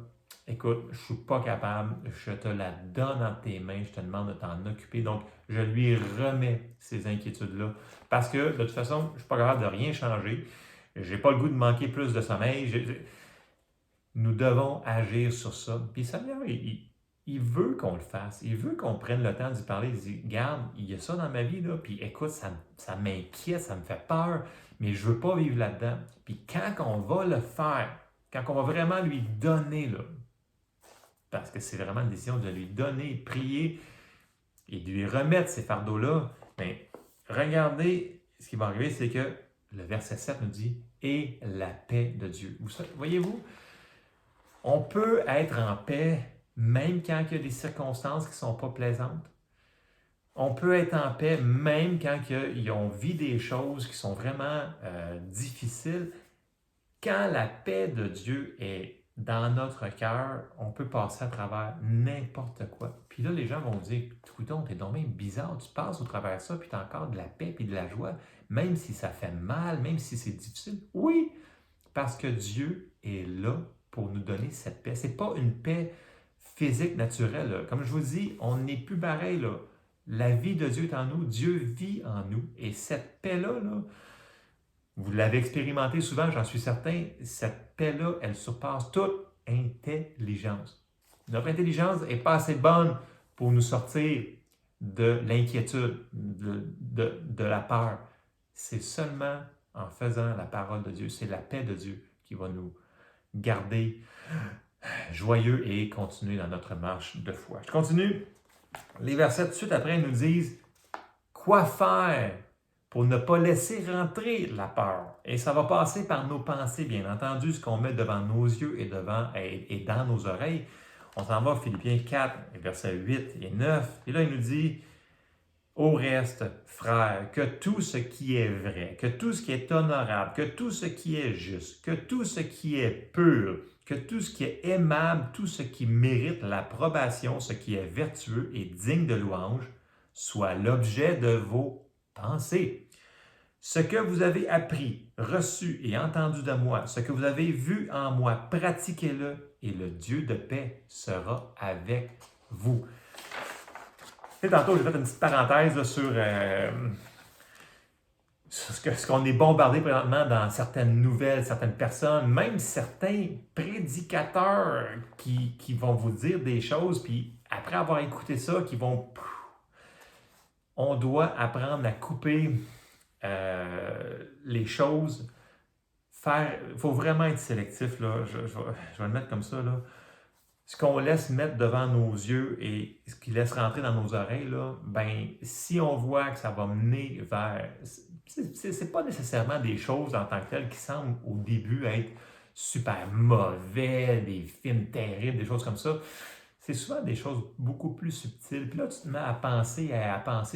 écoute, je ne suis pas capable, je te la donne entre tes mains, je te demande de t'en occuper. Donc, je lui remets ces inquiétudes-là. Parce que, de toute façon, je ne suis pas capable de rien changer. Je n'ai pas le goût de manquer plus de sommeil. Nous devons agir sur ça. Puis, Seigneur, il veut qu'on le fasse. Il veut qu'on prenne le temps d'y parler. Il dit, regarde, il y a ça dans ma vie, là, puis écoute, ça m'inquiète, ça me fait peur, mais je ne veux pas vivre là-dedans. Puis quand on va le faire, quand on va vraiment lui donner, là, parce que c'est vraiment une décision de lui donner, prier et de lui remettre ces fardeaux-là, mais regardez, ce qui va arriver, c'est que le verset 7 nous dit « Et la paix de Dieu ». Voyez-vous, on peut être en paix même quand il y a des circonstances qui ne sont pas plaisantes. On peut être en paix même quand on vit des choses qui sont vraiment difficiles. Quand la paix de Dieu est dans notre cœur, on peut passer à travers n'importe quoi. Puis là, les gens vont dire, coudonc, t'es donc bien bizarre, tu passes au travers de ça, puis tu as encore de la paix puis de la joie, même si ça fait mal, même si c'est difficile. Oui, parce que Dieu est là pour nous donner cette paix. Ce n'est pas une paix physique, naturelle. Là. Comme je vous dis, on n'est plus pareil. Là. La vie de Dieu est en nous, Dieu vit en nous. Et cette paix-là, là, vous l'avez expérimenté souvent, j'en suis certain, cette paix-là, elle surpasse toute intelligence. Notre intelligence n'est pas assez bonne pour nous sortir de l'inquiétude, de la peur. C'est seulement en faisant la parole de Dieu, c'est la paix de Dieu qui va nous garder joyeux et continuer dans notre marche de foi. Je continue. les versets tout de suite après nous disent quoi faire pour ne pas laisser rentrer la peur. Et ça va passer par nos pensées, bien entendu, ce qu'on met devant nos yeux et dans nos oreilles. On s'en va à Philippiens 4, versets 8 et 9. Et là, il nous dit, au reste, frères, que tout ce qui est vrai, que tout ce qui est honorable, que tout ce qui est juste, que tout ce qui est pur, que tout ce qui est aimable, tout ce qui mérite l'approbation, ce qui est vertueux et digne de louange, soit l'objet de vos pensées. Ce que vous avez appris, reçu et entendu de moi, ce que vous avez vu en moi, pratiquez-le et le Dieu de paix sera avec vous. Tu sais, tantôt, j'ai fait une petite parenthèse là, sur ce qu'on est bombardé présentement dans certaines nouvelles, certaines personnes, même certains prédicateurs qui vont vous dire des choses, puis après avoir écouté ça, qui vont... On doit apprendre à couper les choses. Il faut vraiment être sélectif, là. Je vais le mettre comme ça, là. Ce qu'on laisse mettre devant nos yeux et ce qui laisse rentrer dans nos oreilles, là, ben, si on voit que ça va mener vers... C'est pas nécessairement des choses en tant que telles qui semblent au début être super mauvais, des films terribles, des choses comme ça. C'est souvent des choses beaucoup plus subtiles. Puis là, tu te mets à penser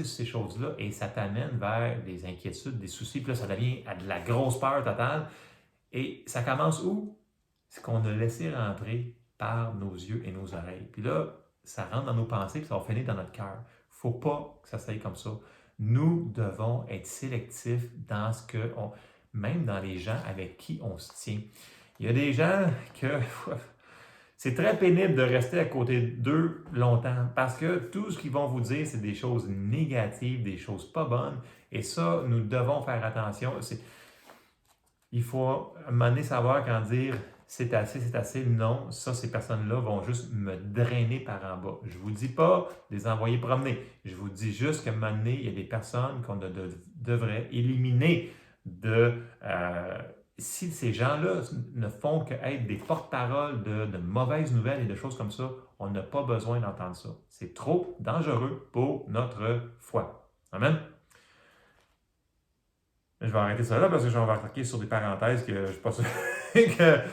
sur ces choses-là et ça t'amène vers des inquiétudes, des soucis. Puis là, ça devient de la grosse peur totale. Et ça commence où? C'est qu'on a laissé rentrer par nos yeux et nos oreilles. Puis là, ça rentre dans nos pensées, puis ça va finir dans notre cœur. Il ne faut pas que ça s'aille comme ça. Nous devons être sélectifs dans ce que même dans les gens avec qui on se tient. Il y a des gens que c'est très pénible de rester à côté d'eux longtemps parce que tout ce qu'ils vont vous dire, c'est des choses négatives, des choses pas bonnes. Et ça, nous devons faire attention. Il faut à un moment donné savoir quand dire c'est assez. Non, ça, ces personnes-là vont juste me drainer par en bas. Je ne vous dis pas de les envoyer promener. Je vous dis juste qu'à un moment donné, il y a des personnes qu'on devrait éliminer si ces gens-là ne font qu'être des porte-paroles de mauvaises nouvelles et de choses comme ça, on n'a pas besoin d'entendre ça. C'est trop dangereux pour notre foi. Amen. Je vais arrêter ça là parce que je vais attaquer sur des parenthèses que je ne suis pas sûr qu'il va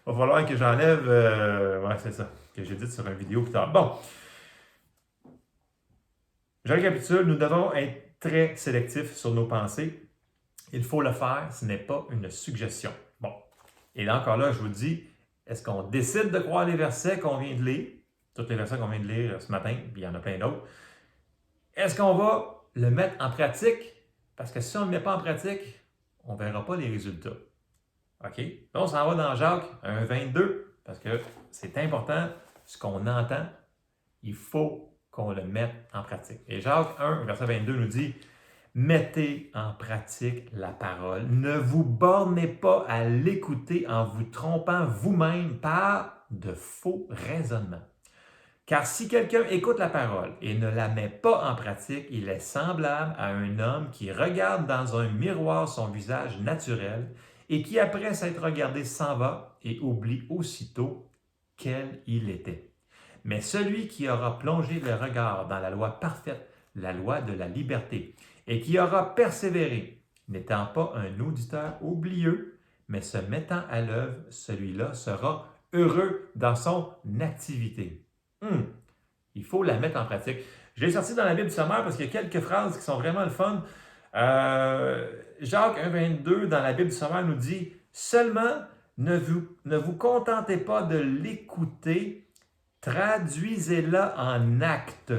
falloir que j'enlève. Ouais, c'est ça, que j'ai dit sur une vidéo plus tard. Bon, je récapitule, nous devons être très sélectifs sur nos pensées. Il faut le faire, ce n'est pas une suggestion. Bon, et là encore là, je vous dis, est-ce qu'on décide de croire les versets qu'on vient de lire, tous les versets qu'on vient de lire ce matin, puis il y en a plein d'autres, est-ce qu'on va le mettre en pratique? Parce que si on ne le met pas en pratique, on ne verra pas les résultats. OK? Là, on s'en va dans Jacques 1,22 parce que c'est important, ce qu'on entend, il faut qu'on le mette en pratique. Et Jacques 1, verset 22 nous dit « Mettez en pratique la parole. Ne vous bornez pas à l'écouter en vous trompant vous-même par de faux raisonnements. Car si quelqu'un écoute la parole et ne la met pas en pratique, il est semblable à un homme qui regarde dans un miroir son visage naturel et qui, après s'être regardé, s'en va et oublie aussitôt quel il était. Mais celui qui aura plongé le regard dans la loi parfaite, la loi de la liberté, et qui aura persévéré, n'étant pas un auditeur oublieux, mais se mettant à l'œuvre, celui-là sera heureux dans son activité. Il faut la mettre en pratique. Je l'ai sorti dans la Bible sommaire parce qu'il y a quelques phrases qui sont vraiment le fun. Jacques 1,22 dans la Bible sommaire nous dit « Seulement, ne vous contentez pas de l'écouter, traduisez-la en acte,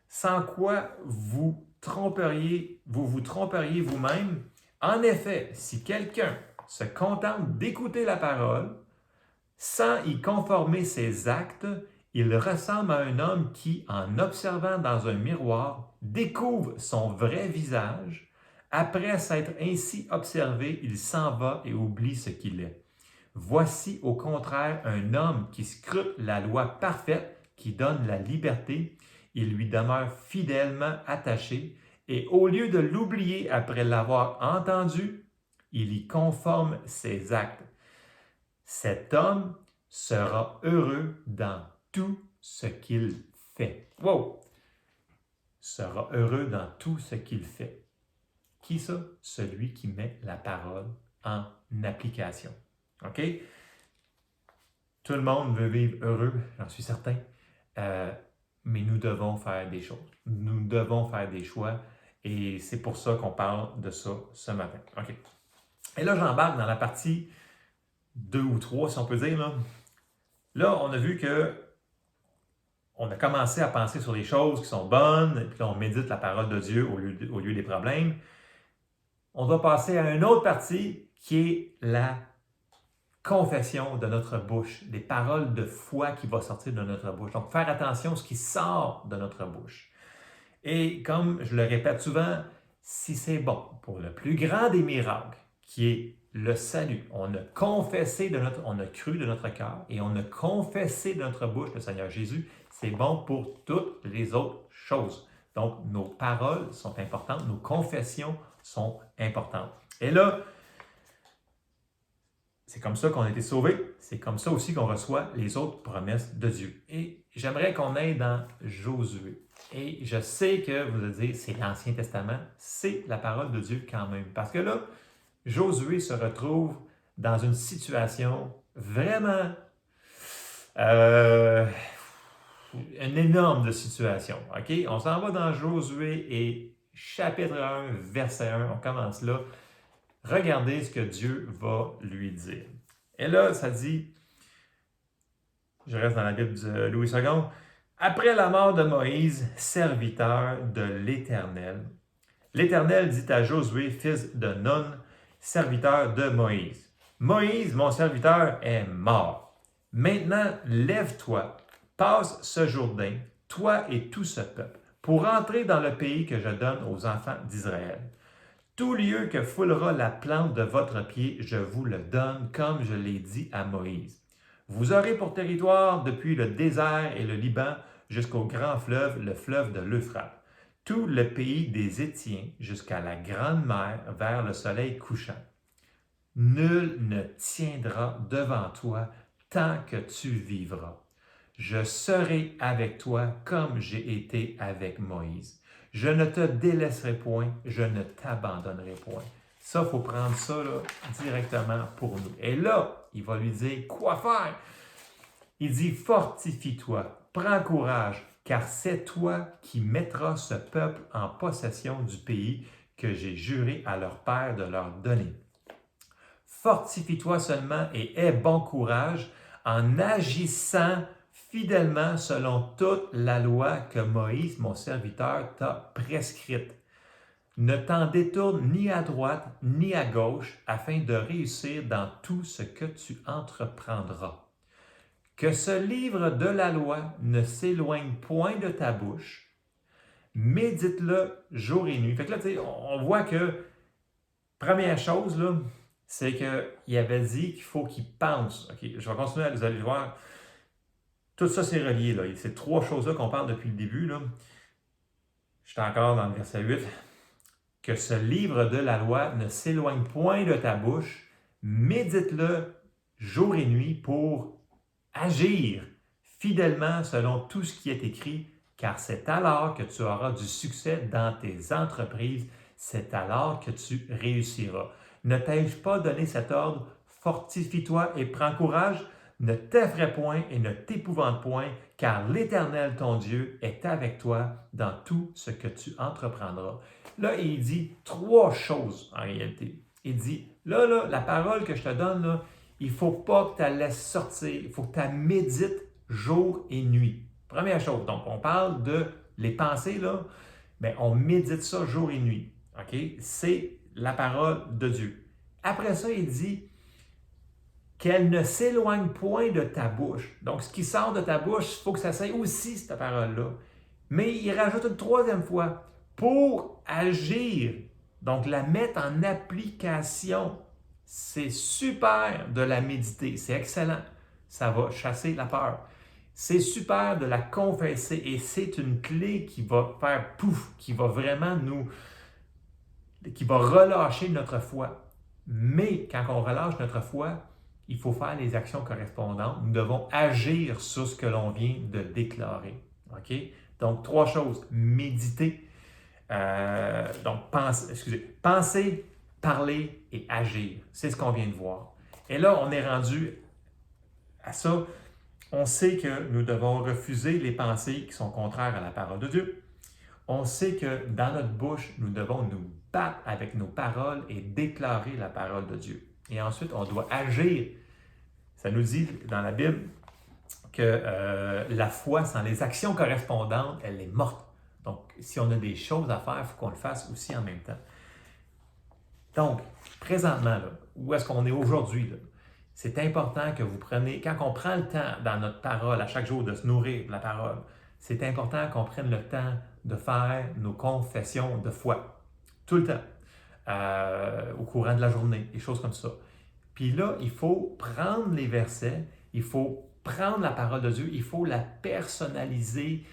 sans quoi vous vous tromperiez vous-même. En effet, si quelqu'un se contente d'écouter la parole, sans y conformer ses actes, il ressemble à un homme qui, en observant dans un miroir, découvre son vrai visage. Après s'être ainsi observé, il s'en va et oublie ce qu'il est. Voici au contraire un homme qui scrute la loi parfaite qui donne la liberté. Il lui demeure fidèlement attaché et au lieu de l'oublier après l'avoir entendu, il y conforme ses actes. Cet homme sera heureux dans tout ce qu'il fait. Wow! sera heureux dans tout ce qu'il fait. Qui ça? Celui qui met la parole en application. OK? Tout le monde veut vivre heureux, j'en suis certain, mais nous devons faire des choses. Nous devons faire des choix et c'est pour ça qu'on parle de ça ce matin. OK. Et là, j'embarque dans la partie 2 ou 3, si on peut dire. Là, on a vu que on a commencé à penser sur les choses qui sont bonnes, et puis là, on médite la parole de Dieu au lieu des problèmes. On doit passer à une autre partie qui est la confession de notre bouche, des paroles de foi qui vont sortir de notre bouche. Donc, faire attention à ce qui sort de notre bouche. Et comme je le répète souvent, si c'est bon pour le plus grand des miracles, qui est le salut, on a on a cru de notre cœur et on a confessé de notre bouche le Seigneur Jésus, c'est bon pour toutes les autres choses. Donc, nos paroles sont importantes, nos confessions sont importantes. Et là, c'est comme ça qu'on a été sauvés. C'est comme ça aussi qu'on reçoit les autres promesses de Dieu. Et j'aimerais qu'on aille dans Josué. Et je sais que vous allez dire, c'est l'Ancien Testament, c'est la parole de Dieu quand même. Parce que là, Josué se retrouve dans une situation vraiment une énorme situation. OK? On s'en va dans Josué et chapitre 1, verset 1, on commence là. Regardez ce que Dieu va lui dire. Et là, ça dit, je reste dans la Bible de Louis II, après la mort de Moïse, serviteur de l'Éternel, l'Éternel dit à Josué, fils de Nun, serviteur de Moïse, Moïse, mon serviteur, est mort. Maintenant, lève-toi, passe ce Jourdain, toi et tout ce peuple, pour entrer dans le pays que je donne aux enfants d'Israël. Tout lieu que foulera la plante de votre pied, je vous le donne, comme je l'ai dit à Moïse. Vous aurez pour territoire depuis le désert et le Liban jusqu'au grand fleuve, le fleuve de l'Euphrate, tout le pays des Hétiens jusqu'à la grande mer vers le soleil couchant. Nul ne tiendra devant toi tant que tu vivras. Je serai avec toi comme j'ai été avec Moïse. Je ne te délaisserai point, je ne t'abandonnerai point. Ça, il faut prendre ça là, directement pour nous. Et là, il va lui dire quoi faire. Il dit, fortifie-toi, prends courage, car c'est toi qui mettras ce peuple en possession du pays que j'ai juré à leur père de leur donner. Fortifie-toi seulement et aie bon courage en agissant fidèlement selon toute la loi que Moïse, mon serviteur, t'a prescrite. Ne t'en détourne ni à droite ni à gauche afin de réussir dans tout ce que tu entreprendras. Que ce livre de la loi ne s'éloigne point de ta bouche. Médite-le jour et nuit. Fait que là, on voit que, première chose, là, c'est qu'il avait dit qu'il faut qu'il pense. Okay, je vais continuer à vous allez voir. Tout ça, c'est relié. Là. Ces trois choses-là qu'on parle depuis le début. Là. Je suis encore dans le verset 8. Que ce livre de la loi ne s'éloigne point de ta bouche. Médite-le jour et nuit pour agir fidèlement selon tout ce qui est écrit, car c'est alors que tu auras du succès dans tes entreprises. C'est alors que tu réussiras. Ne t'ai-je pas donné cet ordre? Fortifie-toi et prends courage. Ne t'effraie point et ne t'épouvante point, car l'Éternel, ton Dieu, est avec toi dans tout ce que tu entreprendras. Là, il dit trois choses en réalité. Il dit, là, la parole que je te donne, là, il ne faut pas que tu la laisses sortir, il faut que tu la médites jour et nuit. Première chose, donc on parle de les pensées, là, mais on médite ça jour et nuit. Okay? C'est la parole de Dieu. Après ça, il dit, qu'elle ne s'éloigne point de ta bouche. Donc, ce qui sort de ta bouche, il faut que ça soit aussi cette parole-là. Mais il rajoute une troisième fois, pour agir. Donc, la mettre en application. C'est super de la méditer. C'est excellent. Ça va chasser la peur. C'est super de la confesser et c'est une clé qui va faire pouf, qui va vraiment qui va relâcher notre foi. Mais quand on relâche notre foi, il faut faire les actions correspondantes. Nous devons agir sur ce que l'on vient de déclarer. OK? Donc, 3 choses. Méditer, penser, parler et agir. C'est ce qu'on vient de voir. Et là, on est rendu à ça. On sait que nous devons refuser les pensées qui sont contraires à la parole de Dieu. On sait que dans notre bouche, nous devons nous battre avec nos paroles et déclarer la parole de Dieu. Et ensuite, on doit agir. Ça nous dit dans la Bible que la foi sans les actions correspondantes, elle est morte. Donc, si on a des choses à faire, il faut qu'on le fasse aussi en même temps. Donc, présentement, là, où est-ce qu'on est aujourd'hui? Là? C'est important que vous preniez, quand on prend le temps dans notre parole à chaque jour de se nourrir de la parole, c'est important qu'on prenne le temps de faire nos confessions de foi, tout le temps, au courant de la journée, des choses comme ça. Puis là, il faut prendre les versets, il faut prendre la parole de Dieu, il faut la personnaliser,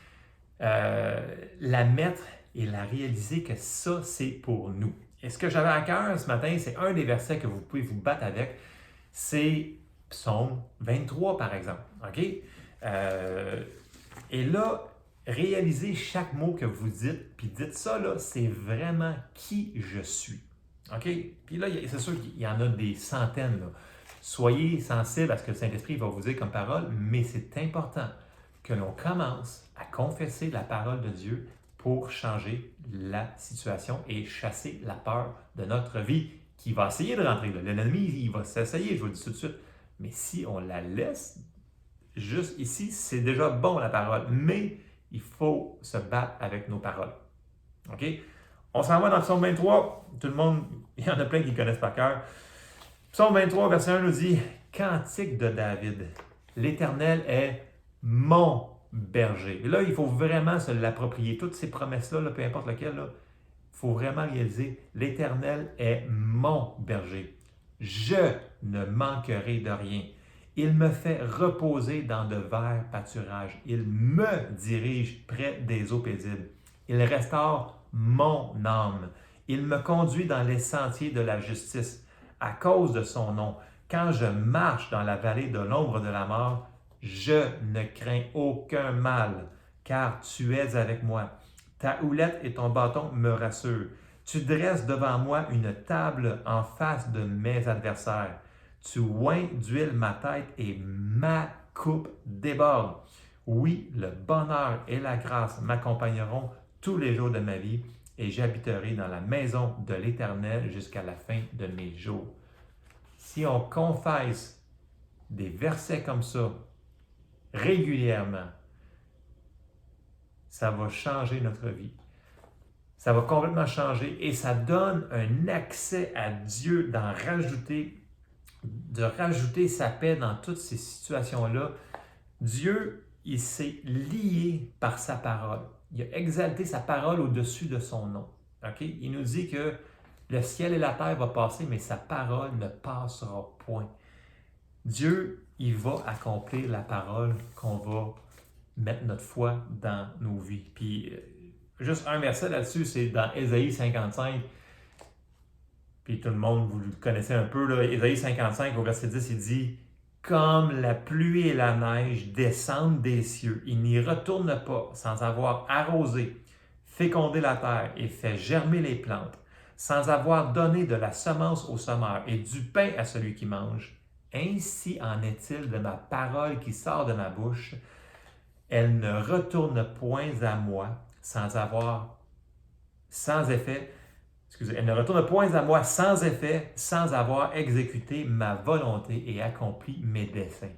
la mettre et la réaliser que ça, c'est pour nous. Et ce que j'avais à cœur ce matin, c'est un des versets que vous pouvez vous battre avec, c'est Psaume 23, par exemple. OK? Et là, réalisez chaque mot que vous dites, puis dites ça, là, c'est vraiment qui je suis. OK? Puis là, c'est sûr qu'il y en a des centaines. Là. Soyez sensibles à ce que le Saint-Esprit va vous dire comme parole, mais c'est important que l'on commence à confesser la parole de Dieu pour changer la situation et chasser la peur de notre vie qui va essayer de rentrer là. L'ennemi, il va s'essayer, je vous le dis tout de suite. Mais si on la laisse juste ici, c'est déjà bon la parole, mais il faut se battre avec nos paroles. OK? On s'en va dans le Psaume 23. Tout le monde, il y en a plein qui connaissent par cœur. Psaume 23, verset 1 nous dit « Cantique de David, l'Éternel est mon berger. » Et là, il faut vraiment se l'approprier. Toutes ces promesses-là, là, peu importe lequel, il faut vraiment réaliser « L'Éternel est mon berger. Je ne manquerai de rien. Il me fait reposer dans de verts pâturages. Il me dirige près des eaux paisibles. Il restaure mon âme. Il me conduit dans les sentiers de la justice à cause de son nom. Quand je marche dans la vallée de l'ombre de la mort, je ne crains aucun mal, car tu es avec moi. Ta houlette et ton bâton me rassurent. Tu dresses devant moi une table en face de mes adversaires. Tu oins d'huile ma tête et ma coupe déborde. Oui, le bonheur et la grâce m'accompagneront tous les jours de ma vie et j'habiterai dans la maison de l'Éternel jusqu'à la fin de mes jours. Si on confesse des versets comme ça régulièrement, ça va changer notre vie. Ça va complètement changer et ça donne un accès à Dieu de rajouter sa paix dans toutes ces situations-là. Dieu, il s'est lié par sa parole. Il a exalté sa parole au-dessus de son nom. Okay? Il nous dit que le ciel et la terre vont passer, mais sa parole ne passera point. Dieu, il va accomplir la parole qu'on va mettre notre foi dans nos vies. Puis, juste un verset là-dessus, c'est dans Ésaïe 55. Puis tout le monde, vous le connaissez un peu, là. Ésaïe 55, au verset 10, il dit « Comme la pluie et la neige descendent des cieux, il n'y retourne pas sans avoir arrosé, fécondé la terre et fait germer les plantes, sans avoir donné de la semence au semeur et du pain à celui qui mange. Ainsi en est-il de ma parole qui sort de ma bouche. Elle ne retourne point à moi elle ne retourne point à moi sans effet, sans avoir exécuté ma volonté et accompli mes desseins. »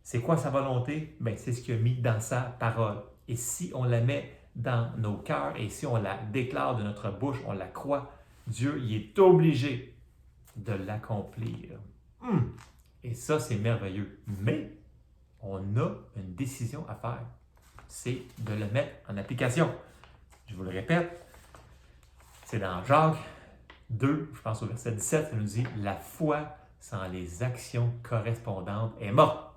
C'est quoi sa volonté? Bien, c'est ce qu'il a mis dans sa parole. Et si on la met dans nos cœurs et si on la déclare de notre bouche, on la croit, Dieu il est obligé de l'accomplir. Et ça, c'est merveilleux. Mais on a une décision à faire. C'est de le mettre en application. Je vous le répète, c'est dans Jacques 2, je pense au verset 17, ça nous dit « La foi sans les actions correspondantes est morte. »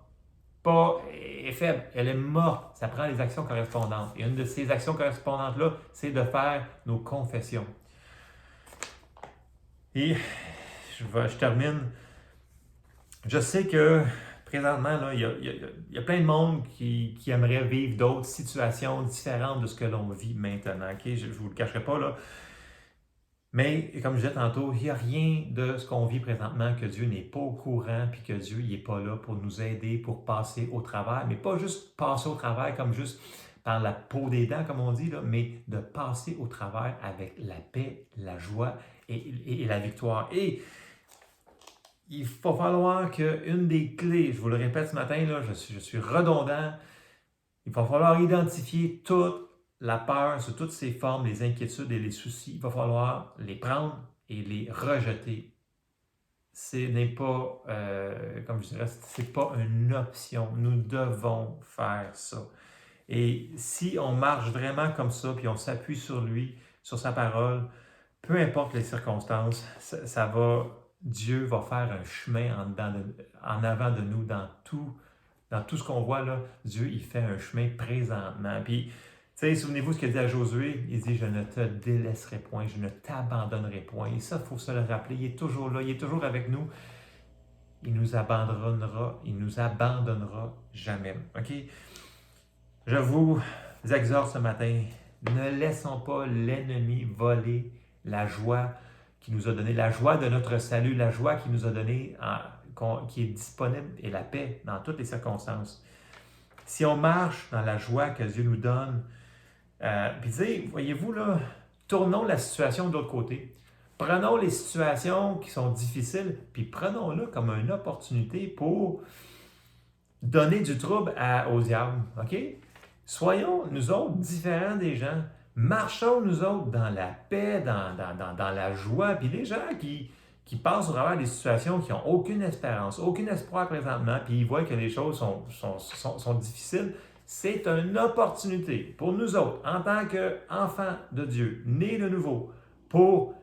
Pas est faible, elle est morte. Ça prend les actions correspondantes. Et une de ces actions correspondantes-là, c'est de faire nos confessions. Et je termine. Je sais que présentement, là, il y a plein de monde qui aimerait vivre d'autres situations différentes de ce que l'on vit maintenant. OK? Je ne vous le cacherai pas, là. Mais, comme je disais tantôt, il n'y a rien de ce qu'on vit présentement que Dieu n'est pas au courant, puis que Dieu n'est pas là pour nous aider, pour passer au travers. Mais pas juste passer au travers comme juste par la peau des dents, comme on dit, là, mais de passer au travers avec la paix, la joie et la victoire. Et il va falloir qu'une des clés, je vous le répète ce matin, là, je suis redondant, il va falloir identifier toute la peur sous toutes ses formes, les inquiétudes et les soucis. Il va falloir les prendre et les rejeter. Ce n'est pas, comme je dirais, c'est pas une option. Nous devons faire ça. Et si on marche vraiment comme ça, puis on s'appuie sur lui, sur sa parole, peu importe les circonstances, Dieu va faire un chemin en avant de nous dans tout ce qu'on voit là. Dieu, il fait un chemin présentement. Puis, tu sais, souvenez-vous ce qu'il dit à Josué, il dit, je ne te délaisserai point, je ne t'abandonnerai point. Et ça, il faut se le rappeler, il est toujours là, il est toujours avec nous. Il nous abandonnera jamais. OK? Je vous exhorte ce matin, ne laissons pas l'ennemi voler la joie qui nous a donné, la joie de notre salut, la joie qui nous a donné, qui est disponible, et la paix dans toutes les circonstances. Si on marche dans la joie que Dieu nous donne, puis tu sais, voyez-vous là, tournons la situation de l'autre côté. Prenons les situations qui sont difficiles, puis prenons-le comme une opportunité pour donner du trouble au diable. OK? Soyons, nous autres, différents des gens. Marchons, nous autres, dans la paix, dans la joie. Puis les gens qui passent au travers des situations qui n'ont aucune espérance, aucun espoir présentement, puis ils voient que les choses sont difficiles, c'est une opportunité pour nous autres, en tant qu'enfants de Dieu, nés de nouveau, pour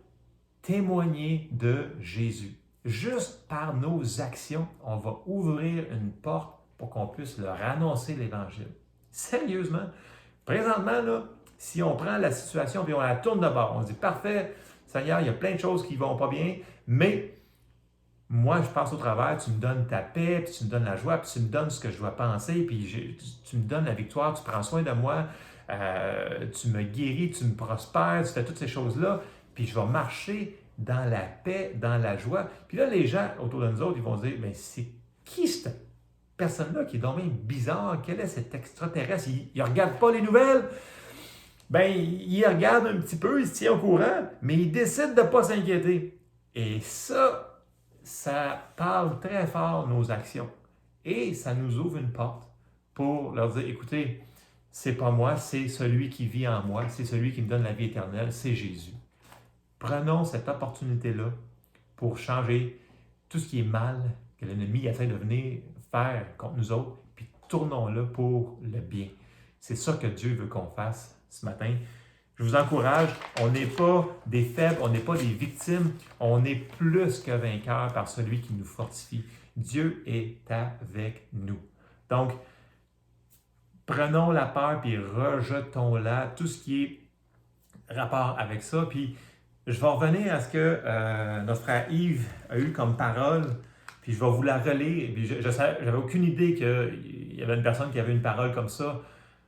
témoigner de Jésus. Juste par nos actions, on va ouvrir une porte pour qu'on puisse leur annoncer l'Évangile. Sérieusement, présentement, là, si on prend la situation et on la tourne de bord, on dit, parfait, Seigneur, il y a plein de choses qui ne vont pas bien, mais moi, je passe au travers, tu me donnes ta paix, puis tu me donnes la joie, puis tu me donnes ce que je dois penser, puis tu me donnes la victoire, tu prends soin de moi, tu me guéris, tu me prospères, tu fais toutes ces choses-là, puis je vais marcher dans la paix, dans la joie. Puis là, les gens autour de nous autres, ils vont dire, mais c'est qui cette personne-là qui est donc bien bizarre? Quel est cet extraterrestre? Il ne regarde pas les nouvelles? Ben, il regarde un petit peu, il se tient au courant, mais il décide de ne pas s'inquiéter. Et ça parle très fort nos actions. Et ça nous ouvre une porte pour leur dire, écoutez, c'est pas moi, c'est celui qui vit en moi, c'est celui qui me donne la vie éternelle, c'est Jésus. Prenons cette opportunité-là pour changer tout ce qui est mal que l'ennemi essaie de venir faire contre nous autres, puis tournons-le pour le bien. C'est ça que Dieu veut qu'on fasse ce matin. Je vous encourage, on n'est pas des faibles, on n'est pas des victimes, on est plus que vainqueurs par celui qui nous fortifie. Dieu est avec nous. Donc, prenons la peur puis rejetons-la, tout ce qui est rapport avec ça. Puis, je vais revenir à ce que notre frère Yves a eu comme parole, puis je vais vous la relire. Puis je n'avais aucune idée qu'il y avait une personne qui avait une parole comme ça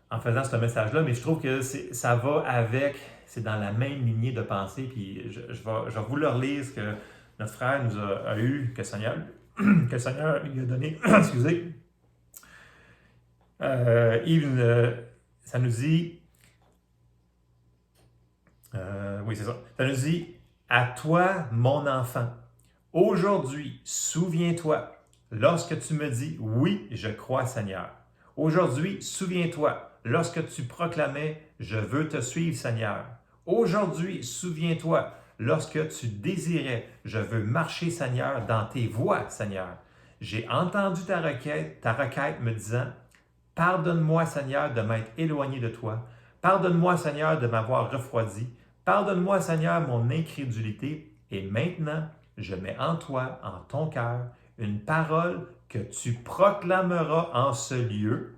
en faisant ce message-là, mais je trouve que ça va avec, c'est dans la même lignée de pensée, puis je vais vous le relire ce que notre frère nous a eu, que le Seigneur lui a donné, excusez. Yves, ça nous dit, oui c'est ça, ça nous dit, à toi mon enfant, aujourd'hui, souviens-toi, lorsque tu me dis, oui, je crois Seigneur. Aujourd'hui, souviens-toi, lorsque tu proclamais, je veux te suivre Seigneur. Aujourd'hui, souviens-toi, lorsque tu désirais, je veux marcher Seigneur dans tes voies Seigneur. J'ai entendu ta requête me disant, pardonne-moi Seigneur de m'être éloigné de toi. Pardonne-moi Seigneur de m'avoir refroidi. Pardonne-moi Seigneur mon incrédulité. Et maintenant, je mets en toi, en ton cœur, une parole que tu proclameras en ce lieu.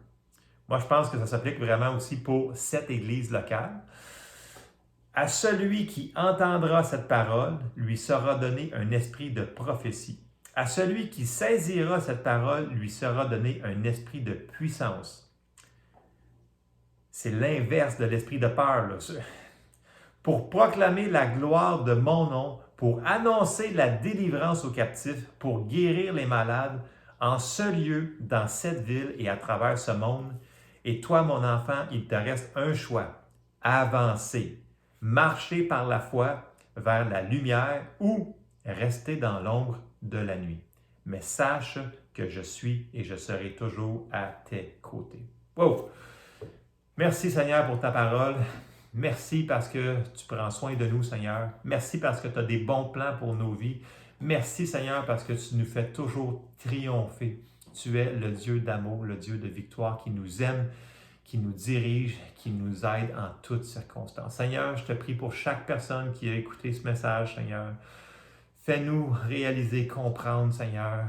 Moi, je pense que ça s'applique vraiment aussi pour cette église locale. À celui qui entendra cette parole, lui sera donné un esprit de prophétie, À celui qui saisira cette parole, lui sera donné un esprit de puissance. C'est l'inverse de l'esprit de peur, là. Pour proclamer la gloire de mon nom, pour annoncer la délivrance aux captifs, pour guérir les malades, en ce lieu, dans cette ville et à travers ce monde. Et toi, mon enfant, il te reste un choix. Avancer, marcher par la foi vers la lumière ou rester dans l'ombre de la nuit. Mais sache que je suis et je serai toujours à tes côtés. Wow! Merci Seigneur pour ta parole. Merci parce que tu prends soin de nous, Seigneur. Merci parce que tu as des bons plans pour nos vies. Merci, Seigneur, parce que tu nous fais toujours triompher. Tu es le Dieu d'amour, le Dieu de victoire qui nous aime, qui nous dirige, qui nous aide en toutes circonstances. Seigneur, je te prie pour chaque personne qui a écouté ce message, Seigneur. Fais-nous réaliser, comprendre, Seigneur,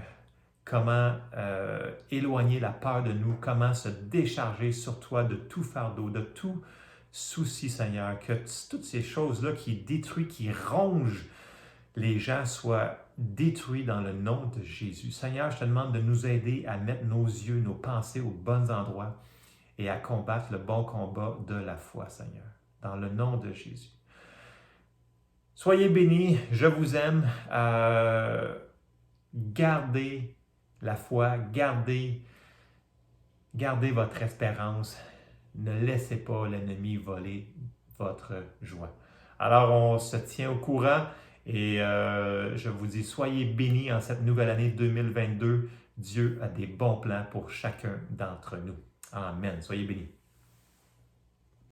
comment éloigner la peur de nous, comment se décharger sur toi de tout fardeau, de tout souci, Seigneur, que toutes ces choses-là qui détruisent, qui rongent les gens soient détruits dans le nom de Jésus. Seigneur, je te demande de nous aider à mettre nos yeux, nos pensées aux bons endroits et à combattre le bon combat de la foi, Seigneur, dans le nom de Jésus. Soyez bénis, je vous aime. Gardez la foi, gardez votre espérance. Ne laissez pas l'ennemi voler votre joie. Alors, on se tient au courant et je vous dis, soyez bénis en cette nouvelle année 2022. Dieu a des bons plans pour chacun d'entre nous. Amen. Soyez bénis.